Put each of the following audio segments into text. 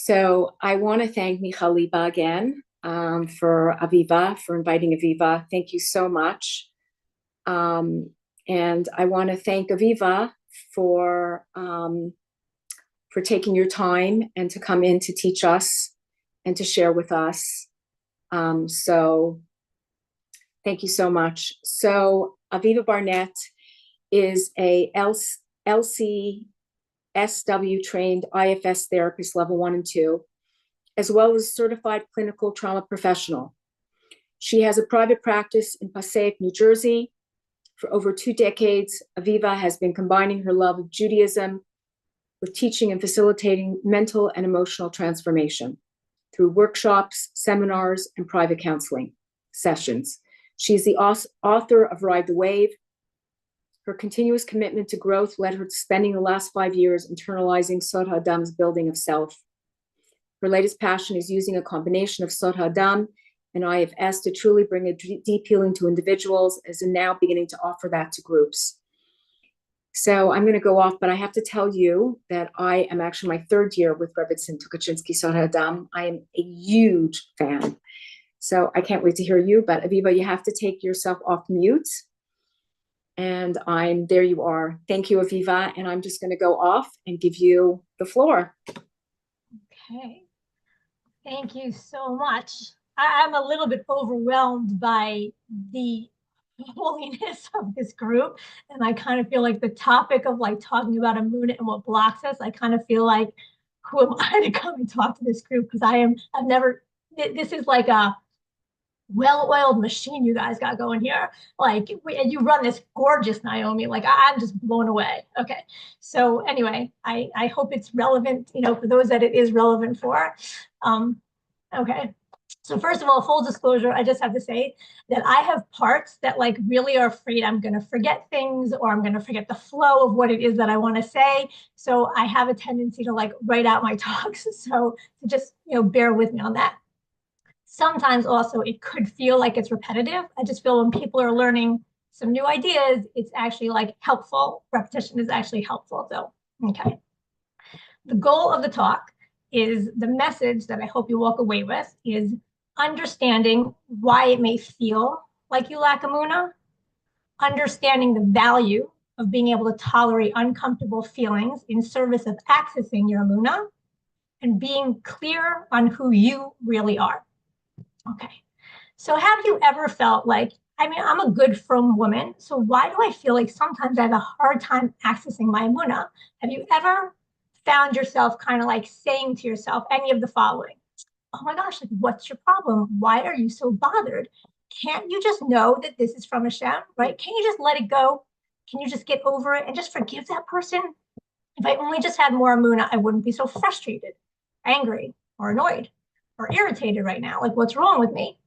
So I want to thank Michaliba again for Aviva, for inviting Aviva. Thank you so much. And I want to thank Aviva for taking your time and to come in to teach us and to share with us. So thank you so much. So Aviva Barnett is a LCSW trained IFS therapist level 1 and 2, as well as certified clinical trauma professional. She has a private practice in Passaic, New Jersey. For over 2 decades, Aviva has been combining her love of Judaism with teaching and facilitating mental and emotional transformation through workshops, seminars, and private counseling sessions. She's the author of Ride the Wave. Her continuous commitment to growth led her to spending the last 5 years internalizing Sod HaAdam's building of self. Her latest passion is using a combination of Sod HaAdam and IFS to truly bring a deep healing to individuals, as in now beginning to offer that to groups. So I'm going to go off, but I have to tell you that I am actually my 3rd year with Rebbetzin Tukachinsky Sod HaAdam. I am a huge fan. So I can't wait to hear you, but Aviva, you have to take yourself off mute. And there you are. Thank you, Aviva. And I'm just going to go off and give you the floor. Okay. Thank you so much. I'm a little bit overwhelmed by the holiness of this group. And I kind of feel like the topic of like talking about emuna and what blocks us, I kind of feel like, who am I to come and talk to this group? Because this is like a well-oiled machine you guys got going here. Like, and you run this gorgeous, Naomi. Like, I'm just blown away. Okay. So anyway, I hope it's relevant, for those that it is relevant for. Okay. So first of all, full disclosure, I just have to say that I have parts that like really are afraid I'm going to forget things, or I'm going to forget the flow of what it is that I want to say. So I have a tendency to like write out my talks. So just, bear with me on that. Sometimes also it could feel like it's repetitive. I just feel when people are learning some new ideas, it's actually like helpful. Repetition is actually helpful. So, okay. The goal of the talk is the message that I hope you walk away with is understanding why it may feel like you lack emuna, understanding the value of being able to tolerate uncomfortable feelings in service of accessing your emuna, and being clear on who you really are. Okay. So have you ever felt like, I'm a good, frum woman, so why do I feel like sometimes I have a hard time accessing my emuna? Have you ever found yourself kind of like saying to yourself any of the following? Oh my gosh, like, what's your problem? Why are you so bothered? Can't you just know that this is from Hashem, right? Can you just let it go? Can you just get over it and just forgive that person? If I only just had more emuna, I wouldn't be so frustrated, angry, or annoyed, or irritated right now. Like, what's wrong with me?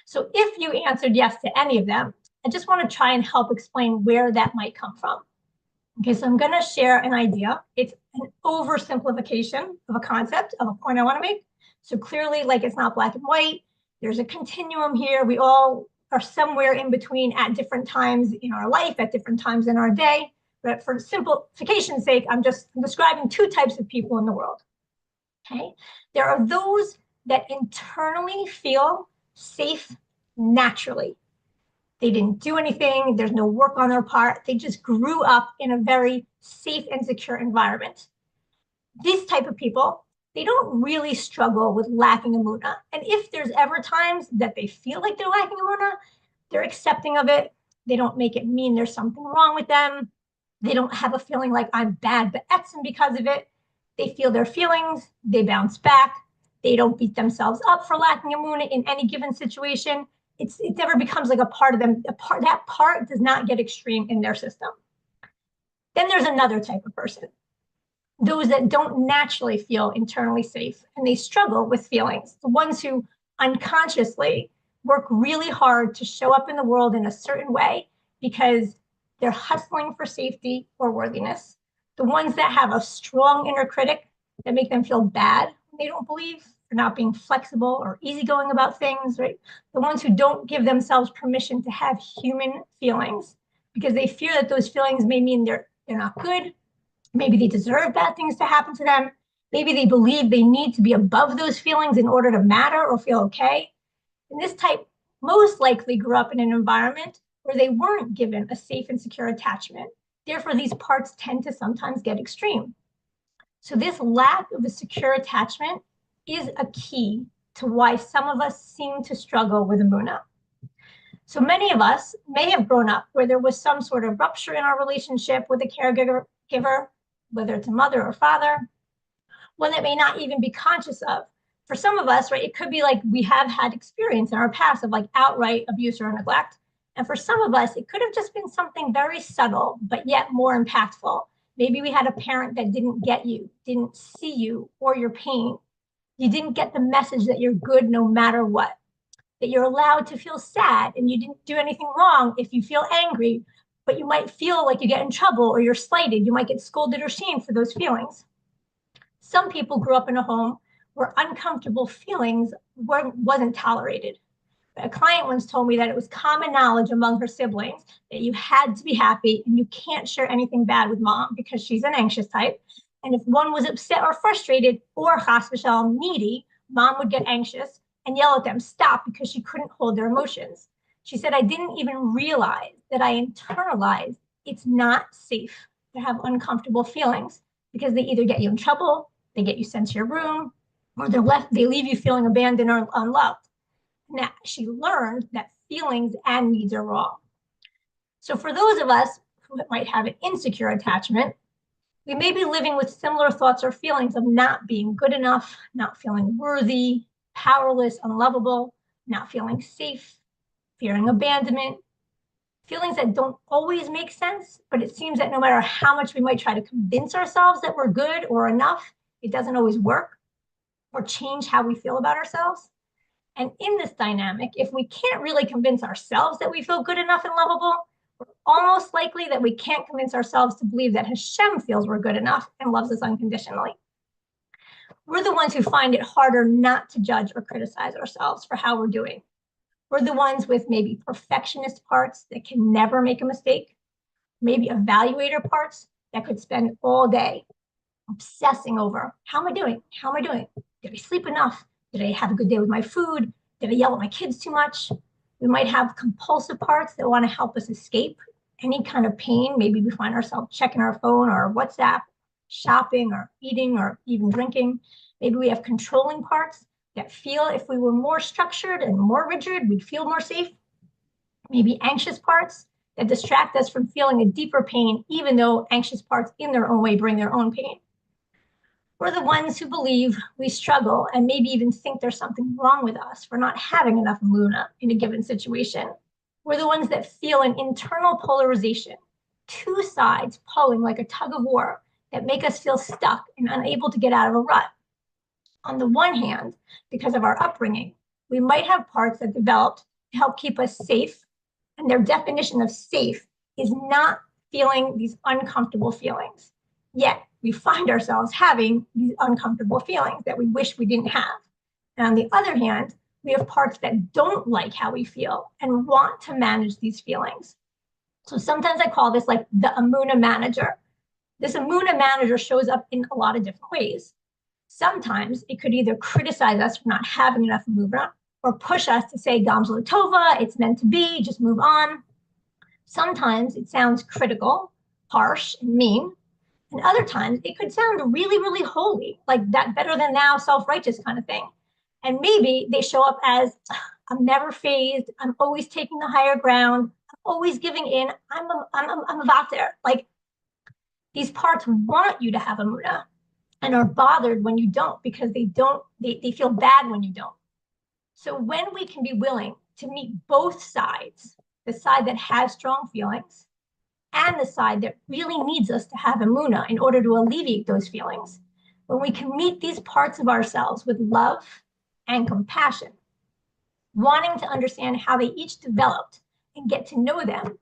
So if you answered yes to any of them, I just want to try and help explain where that might come from. Okay, so I'm going to share an idea. It's an oversimplification of a concept, of a point I want to make. So clearly, like, it's not black and white. There's a continuum here. We all are somewhere in between at different times in our life, at different times in our day. But for simplification's sake, I'm describing 2 types of people in the world. Okay, there are those that internally feel safe naturally. They didn't do anything. There's no work on their part. They just grew up in a very safe and secure environment. This type of people, they don't really struggle with lacking emuna. And if there's ever times that they feel like they're lacking emuna, they're accepting of it. They don't make it mean there's something wrong with them. They don't have a feeling like I'm bad be'etzim because of it. They feel their feelings. They bounce back. They don't beat themselves up for lacking emuna in any given situation. It never becomes like a part of them. That part does not get extreme in their system. Then there's another type of person, those that don't naturally feel internally safe and they struggle with feelings, the ones who unconsciously work really hard to show up in the world in a certain way because they're hustling for safety or worthiness, the ones that have a strong inner critic that make them feel bad when they don't believe, for not being flexible or easygoing about things, right? The ones who don't give themselves permission to have human feelings because they fear that those feelings may mean they're not good. Maybe they deserve bad things to happen to them. Maybe they believe they need to be above those feelings in order to matter or feel okay. And this type most likely grew up in an environment where they weren't given a safe and secure attachment. Therefore, these parts tend to sometimes get extreme. So this lack of a secure attachment is a key to why some of us seem to struggle with emuna. So many of us may have grown up where there was some sort of rupture in our relationship with a caregiver, whether it's a mother or father, one that may not even be conscious of. For some of us, right, it could be like we have had experience in our past of like outright abuse or neglect. And for some of us, it could have just been something very subtle, but yet more impactful. Maybe we had a parent that didn't get you, didn't see you or your pain. You didn't get the message that you're good no matter what, that you're allowed to feel sad and you didn't do anything wrong if you feel angry, but you might feel like you get in trouble or you're slighted. You might get scolded or shamed for those feelings. Some people grew up in a home where uncomfortable feelings wasn't tolerated. A client once told me that it was common knowledge among her siblings that you had to be happy and you can't share anything bad with mom because she's an anxious type. And if one was upset or frustrated or chas v'shalom needy, mom would get anxious and yell at them, stop, because she couldn't hold their emotions. She said, I didn't even realize that I internalized it's not safe to have uncomfortable feelings because they either get you in trouble, they get you sent to your room, or they leave you feeling abandoned or unloved. Now, she learned that feelings and needs are wrong. So for those of us who might have an insecure attachment, we may be living with similar thoughts or feelings of not being good enough, not feeling worthy, powerless, unlovable, not feeling safe, fearing abandonment, feelings that don't always make sense, but it seems that no matter how much we might try to convince ourselves that we're good or enough, it doesn't always work or change how we feel about ourselves. And in this dynamic, if we can't really convince ourselves that we feel good enough and lovable, we're almost likely that we can't convince ourselves to believe that Hashem feels we're good enough and loves us unconditionally. We're the ones who find it harder not to judge or criticize ourselves for how we're doing. We're the ones with maybe perfectionist parts that can never make a mistake, maybe evaluator parts that could spend all day obsessing over, how am I doing? How am I doing? Did I sleep enough? Did I have a good day with my food? Did I yell at my kids too much? We might have compulsive parts that want to help us escape any kind of pain. Maybe we find ourselves checking our phone or WhatsApp, shopping or eating or even drinking. Maybe we have controlling parts that feel if we were more structured and more rigid, we'd feel more safe. Maybe anxious parts that distract us from feeling a deeper pain, even though anxious parts in their own way bring their own pain. We're the ones who believe we struggle and maybe even think there's something wrong with us for not having enough emuna in a given situation. We're the ones that feel an internal polarization, two sides pulling like a tug of war that make us feel stuck and unable to get out of a rut. On the one hand, because of our upbringing, we might have parts that developed to help keep us safe, and their definition of safe is not feeling these uncomfortable feelings. Yet we find ourselves having these uncomfortable feelings that we wish we didn't have. And on the other hand, we have parts that don't like how we feel and want to manage these feelings. So sometimes I call this like the emuna manager. This emuna manager shows up in a lot of different ways. Sometimes it could either criticize us for not having enough emuna or push us to say, Gamzla Tova, it's meant to be, just move on. Sometimes it sounds critical, harsh, and mean. And other times it could sound really, really holy, like that better than now, self-righteous kind of thing. And maybe they show up as, I'm never phased, I'm always taking the higher ground, I'm always giving in, I'm about there. Like these parts want you to have emuna and are bothered when you don't because they feel bad when you don't. So when we can be willing to meet both sides, the side that has strong feelings and the side that really needs us to have emuna in order to alleviate those feelings, when we can meet these parts of ourselves with love and compassion, wanting to understand how they each developed and get to know them,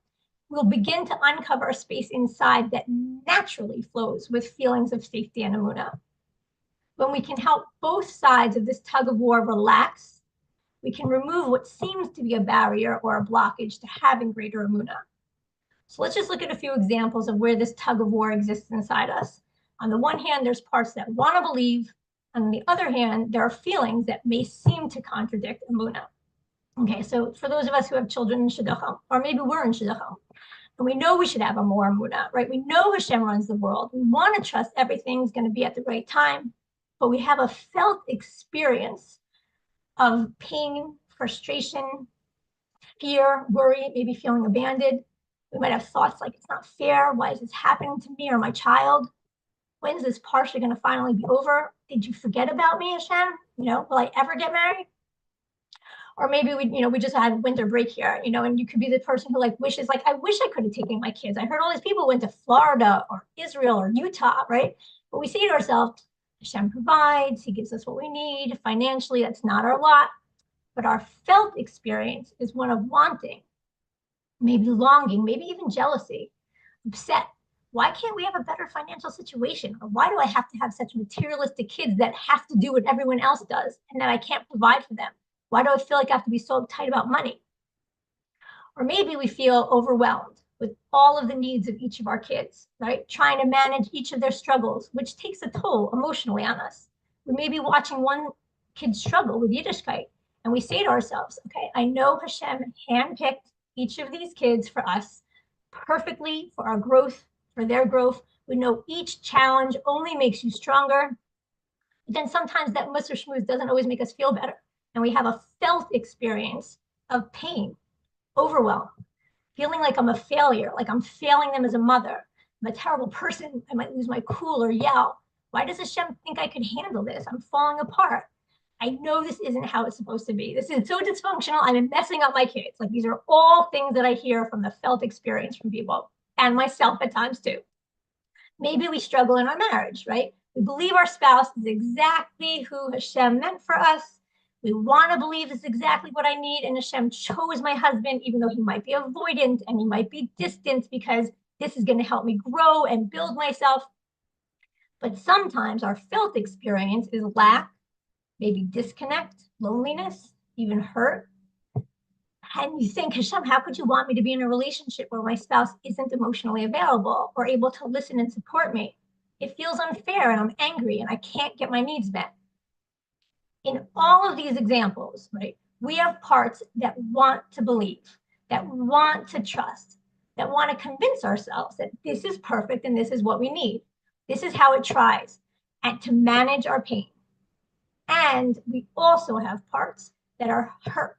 we'll begin to uncover a space inside that naturally flows with feelings of safety and emuna. When we can help both sides of this tug of war relax, we can remove what seems to be a barrier or a blockage to having greater emuna. So let's just look at a few examples of where this tug of war exists inside us. On the one hand, there's parts that want to believe. On the other hand, there are feelings that may seem to contradict emuna. Okay, so for those of us who have children in shidduchim, or maybe we're in shidduchim, and we know we should have a more emuna, right? We know Hashem runs the world. We want to trust everything's going to be at the right time, but we have a felt experience of pain, frustration, fear, worry, maybe feeling abandoned. We might have thoughts like, it's not fair. Why is this happening to me or my child? When's this partially going to finally be over? Did you forget about me, Hashem? Will I ever get married? Or maybe we just had winter break here, and you could be the person who wishes, I wish I could have taken my kids. I heard all these people went to Florida or Israel or Utah, right? But we say to ourselves, Hashem provides, he gives us what we need. Financially, that's not our lot. But our felt experience is one of wanting, maybe longing, maybe even jealousy, upset. Why can't we have a better financial situation? Or why do I have to have such materialistic kids that have to do what everyone else does and that I can't provide for them? Why do I feel like I have to be so uptight about money? Or maybe we feel overwhelmed with all of the needs of each of our kids, right? Trying to manage each of their struggles, which takes a toll emotionally on us. We may be watching one kid struggle with Yiddishkeit, and we say to ourselves, okay, I know Hashem handpicked each of these kids for us perfectly for our growth, for their growth. We know each challenge only makes you stronger. But then sometimes that Musar Shmooze doesn't always make us feel better. And we have a felt experience of pain, overwhelm, feeling like I'm a failure, like I'm failing them as a mother. I'm a terrible person. I might lose my cool or yell. Why does Hashem think I could handle this? I'm falling apart. I know this isn't how it's supposed to be. This is so dysfunctional. I'm messing up my kids. These are all things that I hear from the felt experience from people and myself at times too. Maybe we struggle in our marriage, right? We believe our spouse is exactly who Hashem meant for us. We want to believe this is exactly what I need. And Hashem chose my husband, even though he might be avoidant and he might be distant, because this is going to help me grow and build myself. But sometimes our felt experience is lack, maybe disconnect, loneliness, even hurt. And you think, Hashem, how could you want me to be in a relationship where my spouse isn't emotionally available or able to listen and support me? It feels unfair and I'm angry and I can't get my needs met. In all of these examples, right, we have parts that want to believe, that want to trust, that want to convince ourselves that this is perfect and this is what we need. This is how it tries and to manage our pain. And we also have parts that are hurt,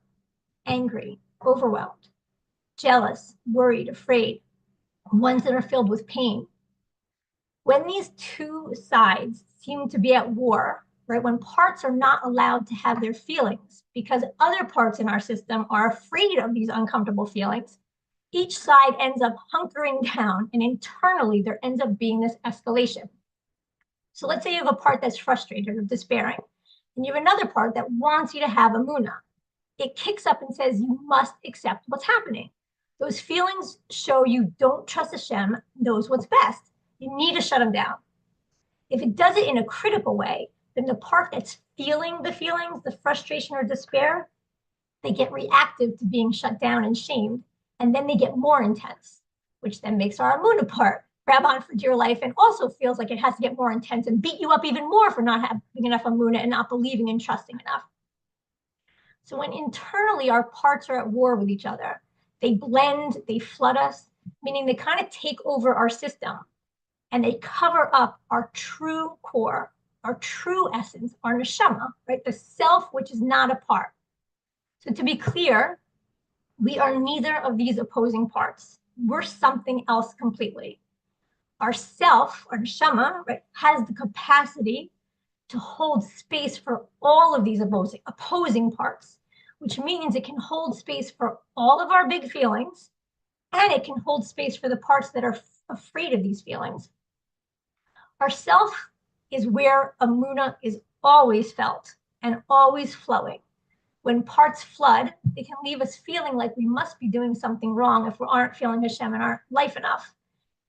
angry, overwhelmed, jealous, worried, afraid, ones that are filled with pain. When these two sides seem to be at war, right, when parts are not allowed to have their feelings because other parts in our system are afraid of these uncomfortable feelings, each side ends up hunkering down and internally there ends up being this escalation. So let's say you have a part that's frustrated or despairing, and you have another part that wants you to have emuna. It kicks up and says you must accept what's happening. Those feelings show you don't trust Hashem, knows what's best. You need to shut them down. If it does it in a critical way, then the part that's feeling the feelings, the frustration or despair, they get reactive to being shut down and shamed, and then they get more intense, which then makes our emuna part grab on for dear life and also feels like it has to get more intense and beat you up even more for not having enough emuna and not believing and trusting enough. So when internally our parts are at war with each other, they blend, they flood us, meaning they kind of take over our system and they cover up our true core, our true essence, our neshama, right? The self, which is not a part. So to be clear, we are neither of these opposing parts. We're something else completely. Our self, our neshama, right, has the capacity to hold space for all of these opposing parts, which means it can hold space for all of our big feelings, and it can hold space for the parts that are afraid of these feelings. Our self is where emuna is always felt and always flowing. When parts flood, they can leave us feeling like we must be doing something wrong if we aren't feeling Hashem in our life enough.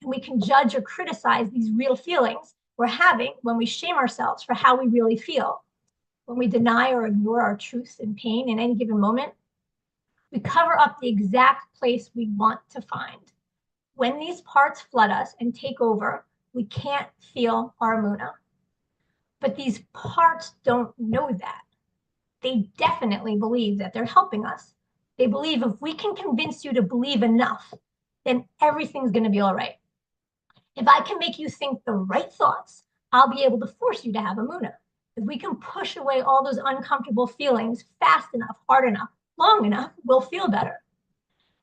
And we can judge or criticize these real feelings we're having when we shame ourselves for how we really feel. When we deny or ignore our truth and pain in any given moment, we cover up the exact place we want to find. When these parts flood us and take over, we can't feel our emuna. But these parts don't know that. They definitely believe that they're helping us. They believe if we can convince you to believe enough, then everything's going to be all right. If I can make you think the right thoughts, I'll be able to force you to have emuna. If we can push away all those uncomfortable feelings fast enough, hard enough, long enough, we'll feel better.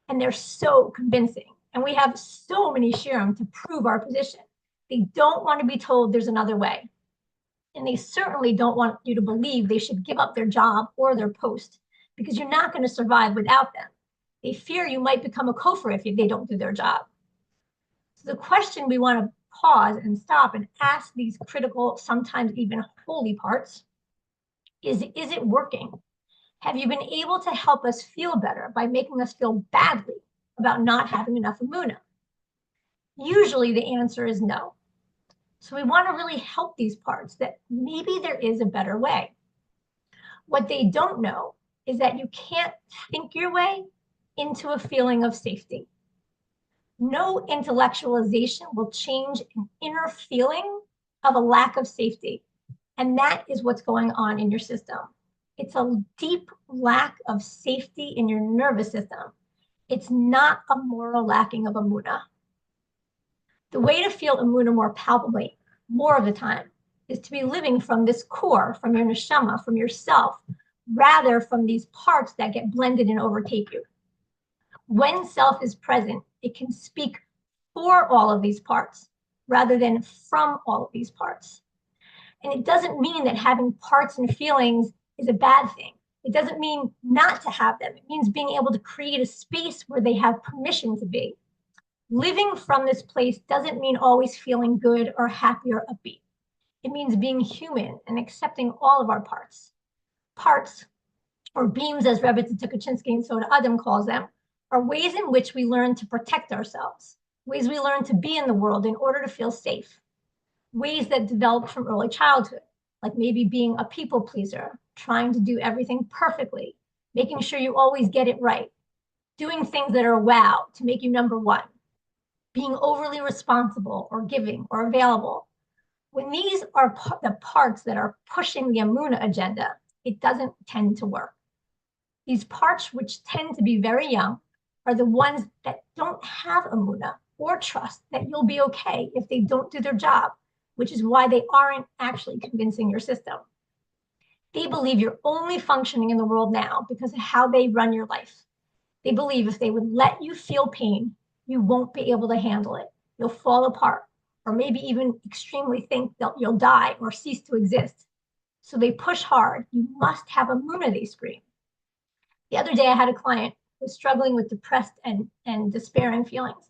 And they're so convincing. And we have so many shirim to prove our position. They don't want to be told there's another way. And they certainly don't want you to believe they should give up their job or their post, because you're not going to survive without them. They fear you might become a kofar if they don't do their job. So the question we want to pause and stop and ask these critical, sometimes even holy parts is it working? Have you been able to help us feel better by making us feel badly about not having enough emuna? Usually the answer is no. So we want to really help these parts that maybe there is a better way. What they don't know is that you can't think your way into a feeling of safety. No intellectualization will change an inner feeling of a lack of safety. And that is what's going on in your system. It's a deep lack of safety in your nervous system. It's not a moral lacking of emuna. The way to feel emuna more palpably, more of the time, is to be living from this core, from your neshama, from yourself, rather from these parts that get blended and overtake you. When self is present, it can speak for all of these parts rather than from all of these parts. And it doesn't mean that having parts and feelings is a bad thing. It doesn't mean not to have them. It means being able to create a space where they have permission to be. Living from this place doesn't mean always feeling good or happy or upbeat. It means being human and accepting all of our parts. Parts, or beams as Rebbe Tukachinsky and Sod HaAdam calls them, are ways in which we learn to protect ourselves, ways we learn to be in the world in order to feel safe, ways that develop from early childhood, like maybe being a people pleaser, trying to do everything perfectly, making sure you always get it right, doing things that are wow to make you number one, being overly responsible or giving or available. When these are the parts that are pushing the emuna agenda, it doesn't tend to work. These parts, which tend to be very young, are the ones that don't have emuna or trust that you'll be okay if they don't do their job, which is why they aren't actually convincing your system. They believe you're only functioning in the world now because of how they run your life. They believe if they would let you feel pain, you won't be able to handle it. You'll fall apart, or maybe even extremely think that you'll die or cease to exist. So they push hard. You must have emuna, they scream. The other day I had a client who was struggling with depressed and despairing feelings.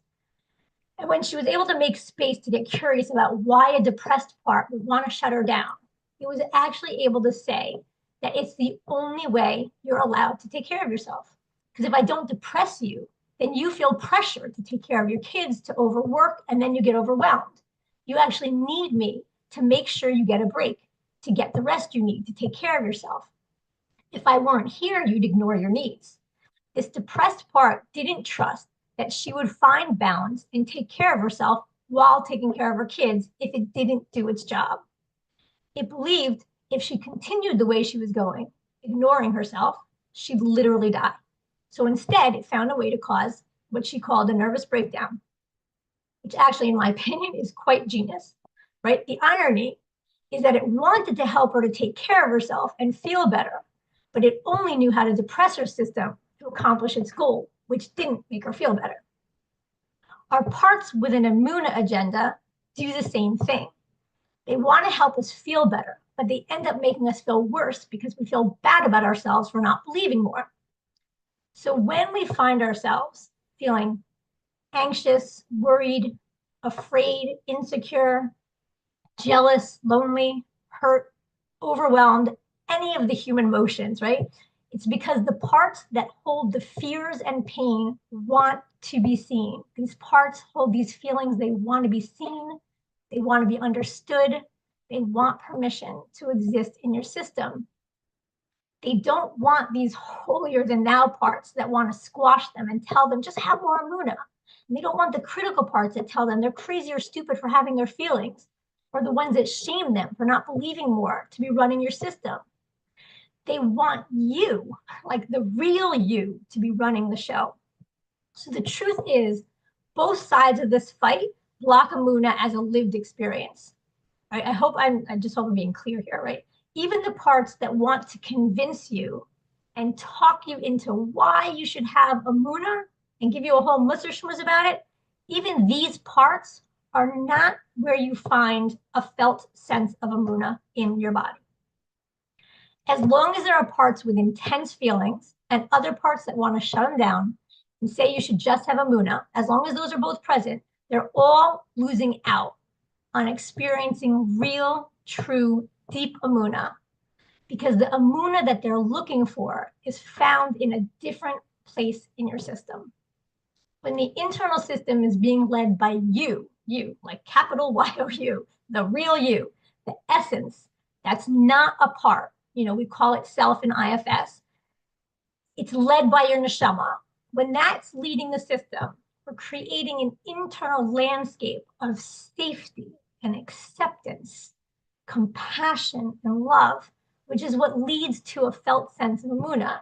And when she was able to make space to get curious about why a depressed part would want to shut her down, he was actually able to say that it's the only way you're allowed to take care of yourself. Because if I don't depress you, then you feel pressure to take care of your kids, to overwork, and then you get overwhelmed. You actually need me to make sure you get a break, to get the rest you need to take care of yourself. If I weren't here, you'd ignore your needs. This depressed part didn't trust that she would find balance and take care of herself while taking care of her kids if it didn't do its job. It believed if she continued the way she was going, ignoring herself, she'd literally die. So instead, it found a way to cause what she called a nervous breakdown, which actually, in my opinion, is quite genius, right? The irony is that it wanted to help her to take care of herself and feel better, but it only knew how to depress her system to accomplish its goal, which didn't make her feel better. Our parts with an emuna agenda do the same thing. They want to help us feel better, but they end up making us feel worse because we feel bad about ourselves for not believing more. So when we find ourselves feeling anxious, worried, afraid, insecure, jealous, lonely, hurt, overwhelmed, any of the human emotions, right? It's because the parts that hold the fears and pain want to be seen. These parts hold these feelings. They want to be seen. They want to be understood. They want permission to exist in your system. They don't want these holier than thou parts that want to squash them and tell them, just have more emuna. And they don't want the critical parts that tell them they're crazy or stupid for having their feelings, or the ones that shame them for not believing more, to be running your system. They want you, like the real you, to be running the show. So the truth is, both sides of this fight block emuna as a lived experience. Right? I just hope I'm being clear here, right? Even the parts that want to convince you and talk you into why you should have emuna and give you a whole musser schmuzz about it, even these parts are not where you find a felt sense of emuna in your body. As long as there are parts with intense feelings and other parts that want to shut them down and say you should just have emuna, as long as those are both present, they're all losing out on experiencing real, true, deep emuna, because the emuna that they're looking for is found in a different place in your system. When the internal system is being led by you, like capital Y-O-U, the real you, the essence, that's not a part. We call it self in IFS. It's led by your neshama. When that's leading the system, we're creating an internal landscape of safety and acceptance, compassion and love, which is what leads to a felt sense of emuna.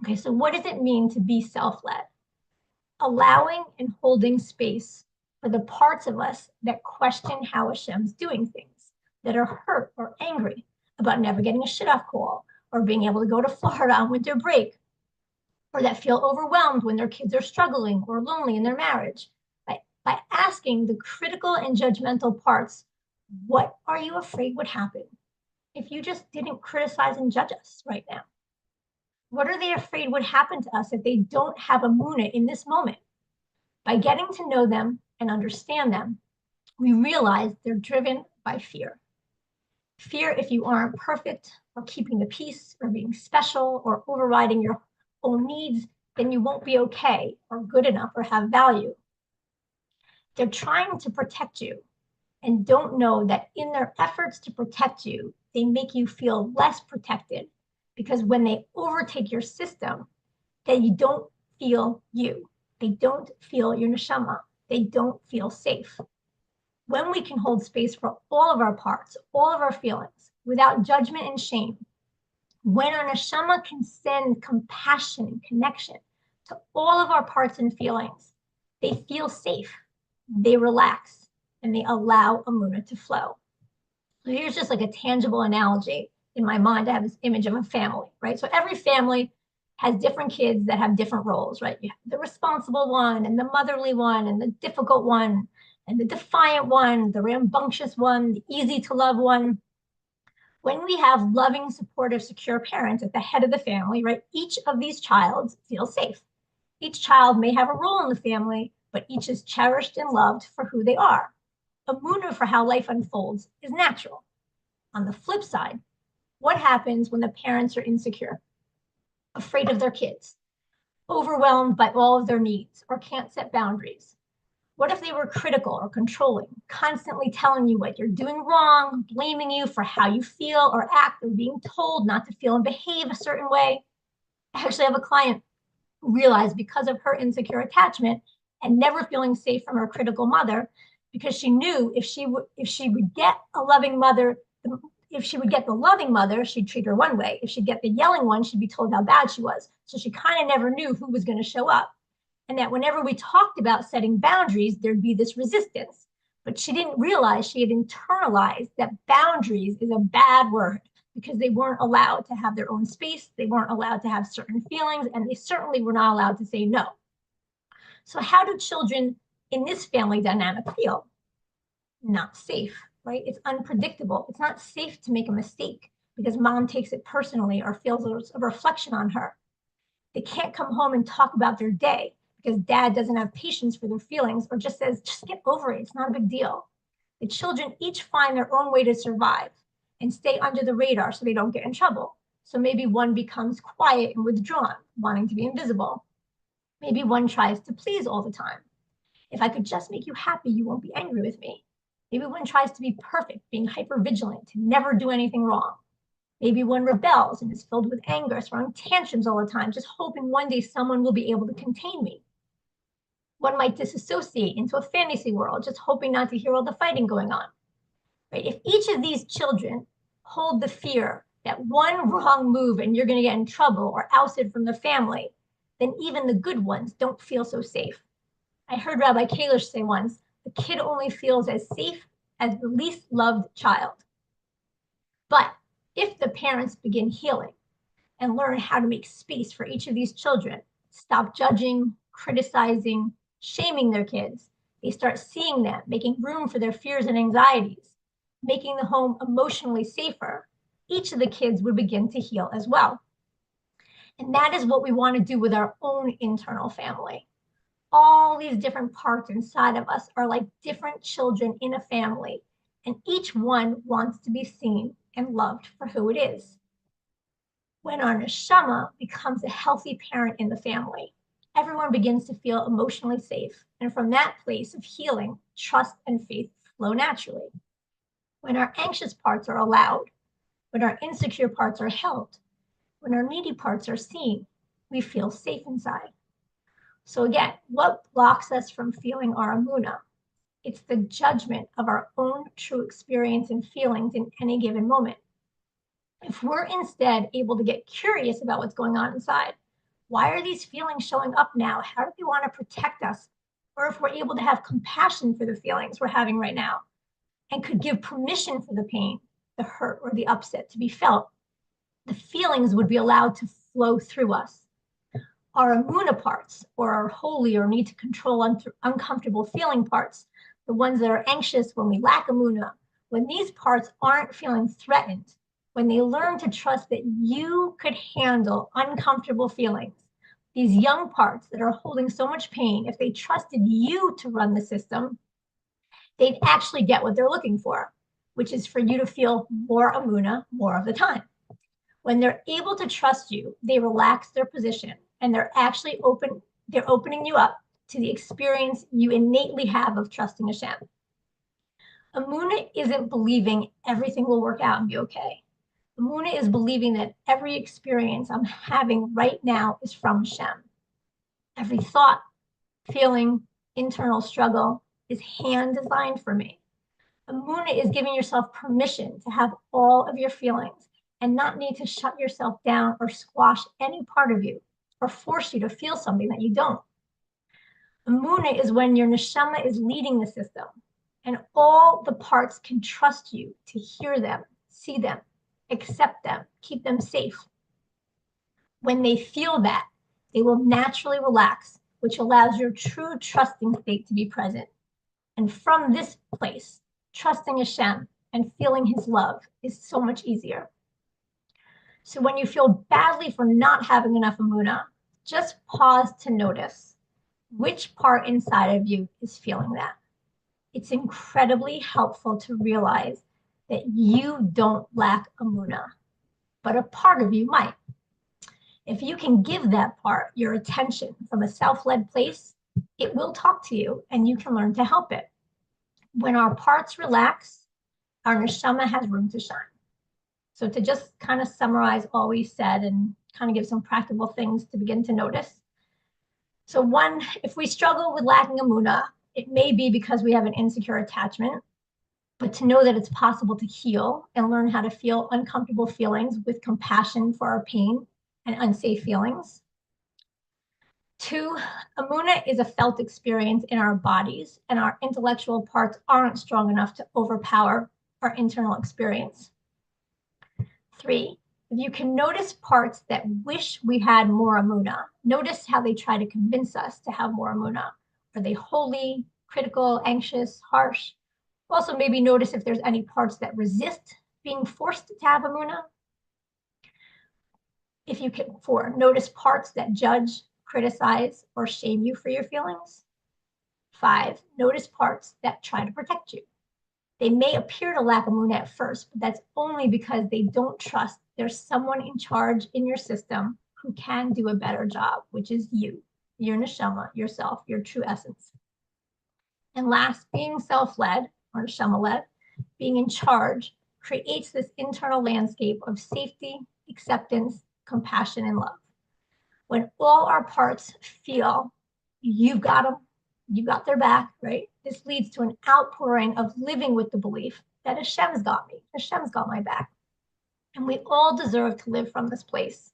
Okay, so what does it mean to be self-led? Allowing and holding space for the parts of us that question how Hashem's doing things, that are hurt or angry about never getting a shidduch call, or being able to go to Florida on winter break, or that feel overwhelmed when their kids are struggling or lonely in their marriage. By asking the critical and judgmental parts, what are you afraid would happen if you just didn't criticize and judge us right now? What are they afraid would happen to us if they don't have emuna in this moment? By getting to know them and understand them, we realize they're driven by fear. Fear if you aren't perfect, or keeping the peace, or being special, or overriding your own needs, then you won't be okay, or good enough, or have value. They're trying to protect you and don't know that in their efforts to protect you, they make you feel less protected, because when they overtake your system, then you don't feel you. They don't feel your neshama. They don't feel safe. When we can hold space for all of our parts, all of our feelings, without judgment and shame, when our neshama can send compassion and connection to all of our parts and feelings, they feel safe, they relax, and they allow emuna to flow. So here's just like a tangible analogy. In my mind, I have this image of a family, right? So every family has different kids that have different roles, right? You have the responsible one, and the motherly one, and the difficult one, and the defiant one, the rambunctious one, the easy to love one. When we have loving, supportive, secure parents at the head of the family, right, each of these childs feels safe. Each child may have a role in the family, but each is cherished and loved for who they are. Emuna for how life unfolds is natural. On the flip side, what happens when the parents are insecure, afraid of their kids, overwhelmed by all of their needs, or can't set boundaries? What if they were critical or controlling, constantly telling you what you're doing wrong, blaming you for how you feel or act, or being told not to feel and behave a certain way? I actually have a client who realized, because of her insecure attachment and never feeling safe from her critical mother, because she knew if she would get a loving mother, if she would get the loving mother, she'd treat her one way. If she'd get the yelling one, she'd be told how bad she was. So she kind of never knew who was going to show up. And that whenever we talked about setting boundaries, there'd be this resistance. But she didn't realize she had internalized that boundaries is a bad word, because they weren't allowed to have their own space. They weren't allowed to have certain feelings, and they certainly were not allowed to say no. So how do children in this family dynamic feel? Not safe, right? It's unpredictable. It's not safe to make a mistake because mom takes it personally or feels a reflection on her. They can't come home and talk about their day because dad doesn't have patience for their feelings, or just says, just get over it. It's not a big deal. The children each find their own way to survive and stay under the radar so they don't get in trouble. So maybe one becomes quiet and withdrawn, wanting to be invisible. Maybe one tries to please all the time. If I could just make you happy, you won't be angry with me. Maybe one tries to be perfect, being hypervigilant to never do anything wrong. Maybe one rebels and is filled with anger, throwing tantrums all the time, just hoping one day someone will be able to contain me. One might disassociate into a fantasy world, just hoping not to hear all the fighting going on. Right? If each of these children hold the fear that one wrong move and you're going to get in trouble or ousted from the family, then even the good ones don't feel so safe. I heard Rabbi Kalish say once, the kid only feels as safe as the least loved child. But if the parents begin healing and learn how to make space for each of these children, stop judging, criticizing, shaming their kids, they start seeing them, making room for their fears and anxieties, making the home emotionally safer, each of the kids would begin to heal as well. And that is what we want to do with our own internal family. All these different parts inside of us are like different children in a family, and each one wants to be seen and loved for who it is. When our neshama becomes a healthy parent in the family, everyone begins to feel emotionally safe, and from that place of healing, trust and faith flow naturally. When our anxious parts are allowed, when our insecure parts are held, when our needy parts are seen, we feel safe inside. So again, what blocks us from feeling our emuna? It's the judgment of our own true experience and feelings in any given moment. If we're instead able to get curious about what's going on inside, why are these feelings showing up now? How do they want to protect us? Or if we're able to have compassion for the feelings we're having right now and could give permission for the pain, the hurt, or the upset to be felt, the feelings would be allowed to flow through us. Our emuna parts, or our holy or need to control uncomfortable feeling parts, the ones that are anxious when we lack emuna, when these parts aren't feeling threatened, when they learn to trust that you could handle uncomfortable feelings, these young parts that are holding so much pain, if they trusted you to run the system, they'd actually get what they're looking for, which is for you to feel more emuna more of the time. When they're able to trust you, they relax their position and they're actually opening you up to the experience you innately have of trusting Hashem. Emuna isn't believing everything will work out and be okay. Emuna is believing that every experience I'm having right now is from Hashem. Every thought, feeling, internal struggle is hand designed for me. Emuna is giving yourself permission to have all of your feelings and not need to shut yourself down or squash any part of you or force you to feel something that you don't. Emuna is when your neshama is leading the system and all the parts can trust you to hear them, see them, accept them, keep them safe. When they feel that, they will naturally relax, which allows your true trusting state to be present. And from this place, trusting Hashem and feeling his love is so much easier. So when you feel badly for not having enough emuna, just pause to notice which part inside of you is feeling that. It's incredibly helpful to realize that you don't lack emuna, but a part of you might. If you can give that part your attention from a self-led place, it will talk to you and you can learn to help it. When our parts relax, our neshama has room to shine. So to just kind of summarize all we said and kind of give some practical things to begin to notice. So one, if we struggle with lacking emuna, it may be because we have an insecure attachment, but to know that it's possible to heal and learn how to feel uncomfortable feelings with compassion for our pain and unsafe feelings. 2, emuna is a felt experience in our bodies, and our intellectual parts aren't strong enough to overpower our internal experience. 3, if you can notice parts that wish we had more emuna, notice how they try to convince us to have more emuna. Are they holy, critical, anxious, harsh? Also, maybe notice if there's any parts that resist being forced to have emuna. If you can, 4, notice parts that judge, criticize, or shame you for your feelings. 5, notice parts that try to protect you. They may appear to lack emuna at first, but that's only because they don't trust there's someone in charge in your system who can do a better job, which is you, your neshama, yourself, your true essence. And last, being self-led or neshama-led, being in charge, creates this internal landscape of safety, acceptance, compassion, and love. When all our parts feel you've got them, you got their back, right? This leads to an outpouring of living with the belief that Hashem's got me, Hashem's got my back. And we all deserve to live from this place.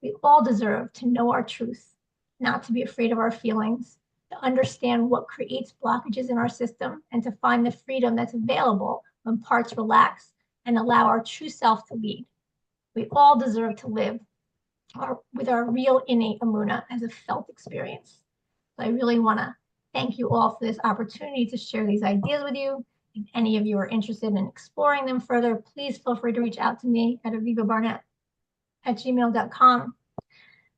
We all deserve to know our truth, not to be afraid of our feelings, to understand what creates blockages in our system, and to find the freedom that's available when parts relax and allow our true self to lead. We all deserve to live with our real innate emuna as a felt experience. So I really want to thank you all for this opportunity to share these ideas with you. If any of you are interested in exploring them further, please feel free to reach out to me at avivabarnett@gmail.com.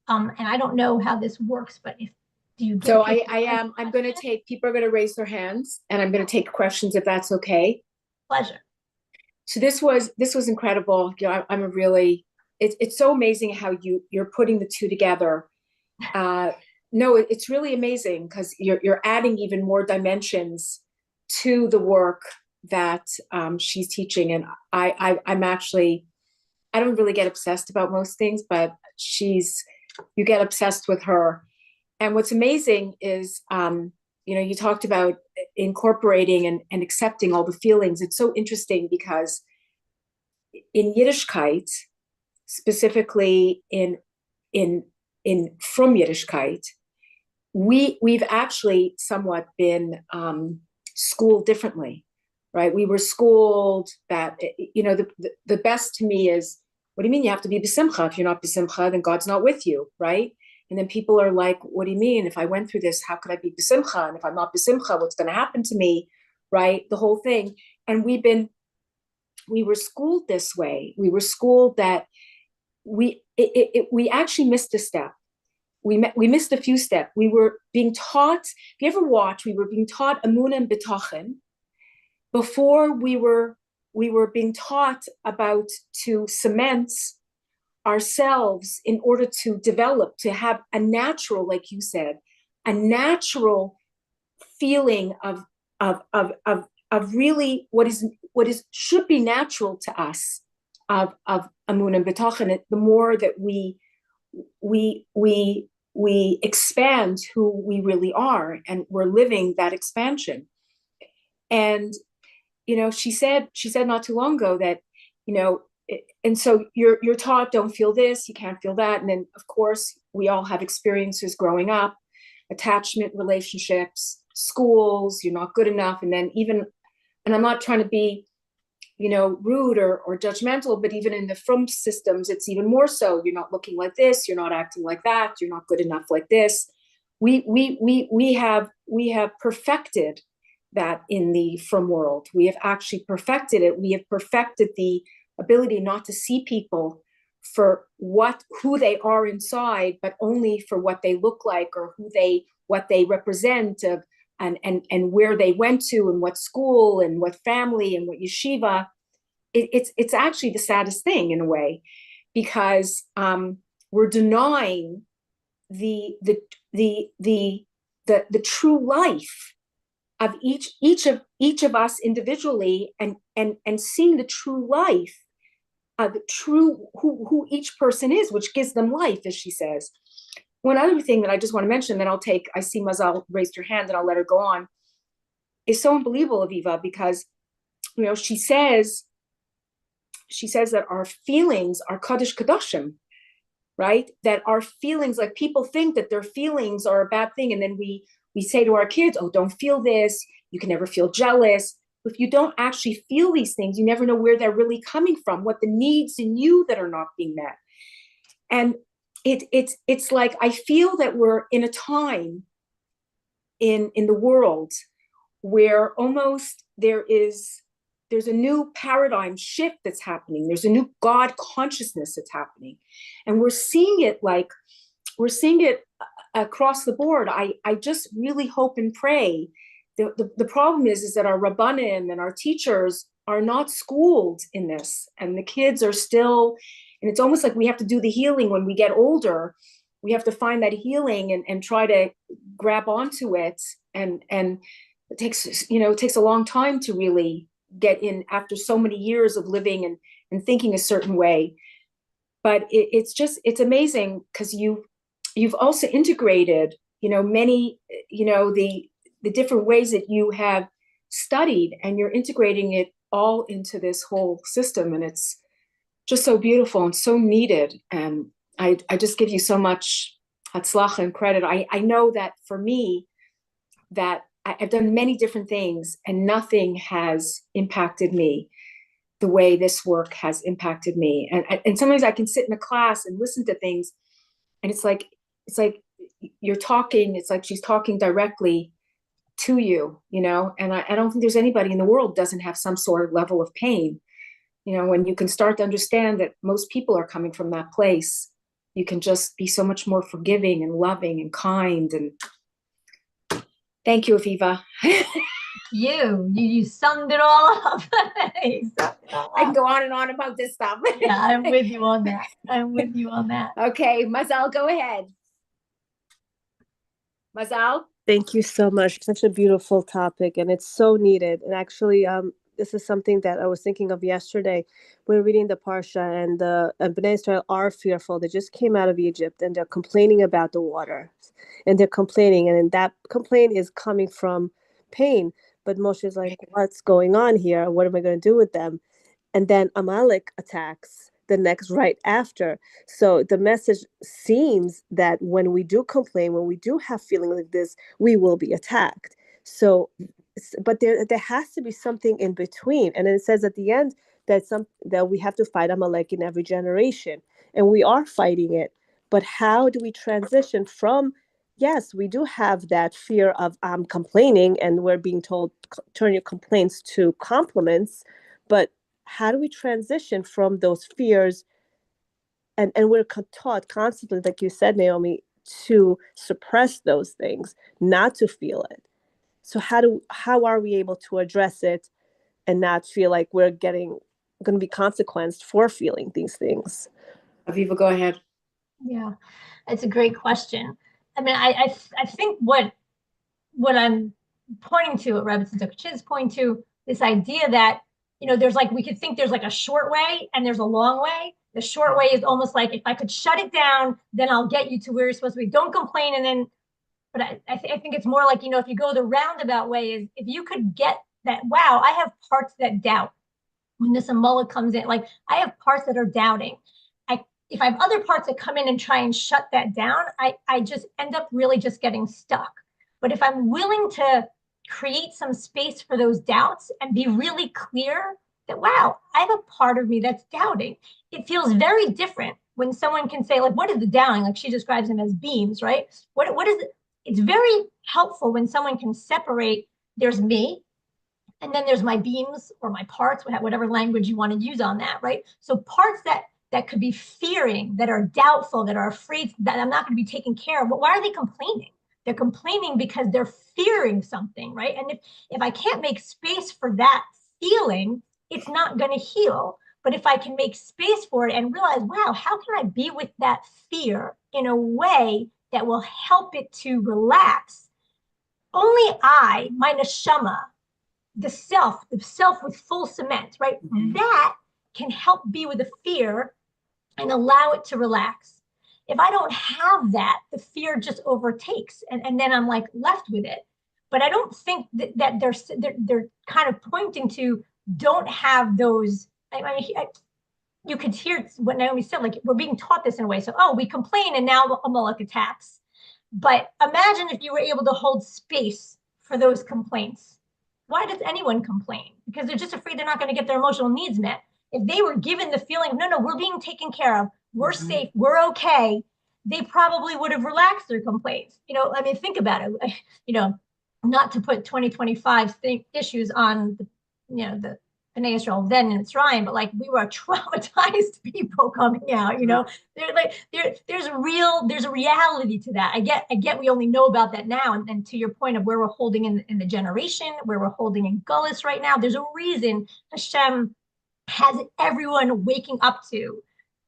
And I don't know how this works, but if do you get So I'm going to take, people are going to raise their hands, and I'm going to take questions if that's okay. Pleasure. So this was incredible. You know, I'm a really, it's so amazing how you're putting the two together. No, it's really amazing because you're adding even more dimensions to the work that she's teaching. And I'm actually, I don't really get obsessed about most things, but you get obsessed with her. And what's amazing is, you know, you talked about incorporating and accepting all the feelings. It's so interesting because in Yiddishkeit, specifically in from Yiddishkeit, we've actually somewhat been schooled differently, right? We were schooled that, you know, the best to me is, what do you mean you have to be b'simcha? If you're not b'simcha, then God's not with you, right? And then people are like, what do you mean? If I went through this, how could I be b'simcha? And if I'm not b'simcha, what's going to happen to me, right? The whole thing. And we were schooled this way. We were schooled that we actually missed a step. We missed a few steps. We were being taught, if you ever watch, we were being taught emuna and bitachon before we were being taught about to cement ourselves in order to develop, to have a natural, like you said, a natural feeling of really what is should be natural to us of emuna and bitachon. The more that we expand who we really are, and we're living that expansion. And you know, she said not too long ago that, you know, and so you're taught, don't feel this, you can't feel that. And then of course we all have experiences growing up, attachment relationships, schools, you're not good enough. And then even, and I'm not trying to be, you know, rude or judgmental, but even in the from systems, it's even more so. You're not looking like this, you're not acting like that, you're not good enough like this. We have perfected that in the from world. We have actually perfected it. We have perfected the ability not to see people for who they are inside, but only for what they look like or what they represent of, and where they went to and what school and what family and what yeshiva. It's actually the saddest thing in a way, because we're denying the true life of each of us individually, and seeing the true life of the true who each person is, which gives them life, as she says. One other thing that I just want to mention, then I see Mazal raised her hand and I'll let her go on, is so unbelievable, Aviva, because, you know, she says that our feelings are Kaddish Kadoshim, right? That our feelings, like people think that their feelings are a bad thing. And then we say to our kids, oh, don't feel this. You can never feel jealous. If you don't actually feel these things, you never know where they're really coming from, what the needs in you that are not being met. And it's like, I feel that we're in a time in the world where almost there's a new paradigm shift that's happening. There's a new God consciousness that's happening. And we're seeing it across the board. I just really hope and pray. The problem is that our Rabbanim and our teachers are not schooled in this, and the kids are still, and it's almost like we have to do the healing when we get older. We have to find that healing and try to grab onto it. And it takes a long time to really get in after so many years of living and thinking a certain way. But it's amazing because you've also integrated, many, the different ways that you have studied, and you're integrating it all into this whole system. And it's just so beautiful and so needed. And I just give you so much hatzlacha and credit. I know that for me, that I've done many different things and nothing has impacted me the way this work has impacted me. And sometimes I can sit in a class and listen to things, and it's like you're talking, it's like she's talking directly to you, you know. And I don't think there's anybody in the world doesn't have some sort of level of pain. You know, when you can start to understand that most people are coming from that place, you can just be so much more forgiving and loving and kind. And thank you, Aviva. You summed it all up. I can go on and on about this stuff. Yeah, I'm with you on that. I'm with you on that. Okay, Mazal, go ahead. Mazal? Thank you so much. Such a beautiful topic, and it's so needed. And actually, this is something that I was thinking of yesterday. We were reading the Parsha, and the Bnei Israel are fearful. They just came out of Egypt, and they're complaining about the water. And they're complaining, and that complaint is coming from pain. But Moshe is like, what's going on here? What am I going to do with them? And then Amalek attacks the next right after. So the message seems that when we do complain, when we do have feelings like this, we will be attacked. So, but there has to be something in between. And then it says at the end that we have to fight Amalek in every generation, and we are fighting it. But how do we transition from? Yes, we do have that fear of complaining, and we're being told turn your complaints to compliments. But how do we transition from those fears? And we're taught constantly, like you said, Naomi, to suppress those things, not to feel it. So how are we able to address it and not feel like we're going to be consequenced for feeling these things? Aviva, go ahead. Yeah, it's a great question. I mean, I think what I'm pointing to, what Rabbi Tzedek is pointing to, this idea that, you know, we could think there's like a short way and there's a long way. The short way is almost like, if I could shut it down, then I'll get you to where you're supposed to be. Don't complain. And then, but I think it's more like, you know, if you go the roundabout way, is if you could get that, wow, I have parts that doubt. When this emuna comes in, like I have parts that are doubting. If I have other parts that come in and try and shut that down, I just end up really just getting stuck. But if I'm willing to create some space for those doubts and be really clear that, wow, I have a part of me that's doubting. It feels very different when someone can say, like, what is the doubting? Like she describes them as beams, right? What is it? It's very helpful when someone can separate, there's me, and then there's my beams or my parts, whatever language you want to use on that, right? So parts that could be fearing, that are doubtful, that are afraid that I'm not going to be taken care of. But why are they complaining? They're complaining because they're fearing something, right? And if I can't make space for that feeling, it's not going to heal. But if I can make space for it and realize, wow, how can I be with that fear in a way that will help it to relax? Only my neshama, the self with full cement, right? Mm-hmm. That can help be with the fear and allow it to relax. If I don't have that, the fear just overtakes, and then I'm like left with it. But I don't think that they're kind of pointing to don't have those. You could hear what Naomi said, like we're being taught this in a way. So, we complain and now Amalek attacks. But imagine if you were able to hold space for those complaints. Why does anyone complain? Because they're just afraid they're not going to get their emotional needs met. If they were given the feeling, no, we're being taken care of, we're safe, we're okay, they probably would have relaxed their complaints. You know, I mean, think about it. You know, not to put 2025 issues on the Bnei Israel then in Mitzrayim, but like we were traumatized people coming out. You know, there's a reality to that. I get we only know about that now, and to your point of where we're holding in the generation, where we're holding in Gullus right now, there's a reason Hashem has everyone waking up to,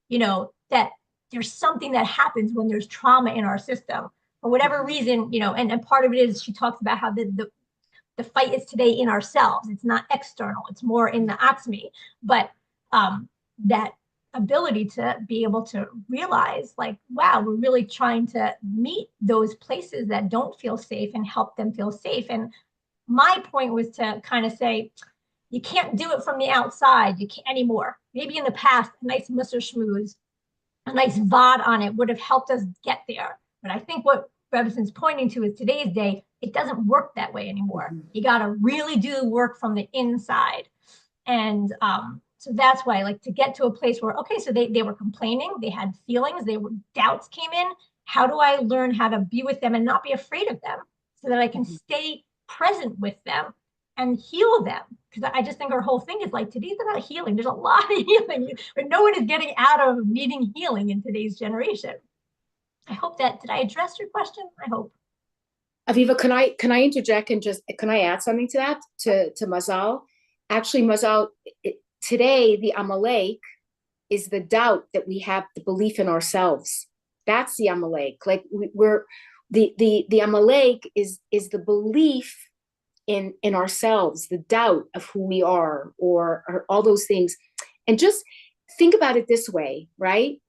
you know, that there's something that happens when there's trauma in our system for whatever reason, you know, and part of it is she talks about how the fight is today in ourselves. It's not external. It's more in the atzmi, but that ability to be able to realize like, wow, we're really trying to meet those places that don't feel safe and help them feel safe. And my point was to kind of say, you can't do it from the outside. You can't anymore. Maybe in the past, a nice Musser schmooze, a nice VOD on it would have helped us get there. But I think what Rebson's pointing to is today's day, it doesn't work that way anymore. Mm-hmm. You got to really do the work from the inside. And so that's why, like, to get to a place where, okay, so they were complaining, they had feelings, doubts came in. How do I learn how to be with them and not be afraid of them so that I can stay present with them and heal them? Because I just think our whole thing is like, today's about healing. There's a lot of healing, but no one is getting out of needing healing in today's generation. I hope that, did I address your question? I hope. Aviva, can I interject and can I add something to that, to Mazal? Actually, Mazal, today, the Amalek is the doubt that we have, the belief in ourselves. That's the Amalek. Like we're the Amalek is the belief in ourselves, the doubt of who we are, or all those things. And just think about it this way, right?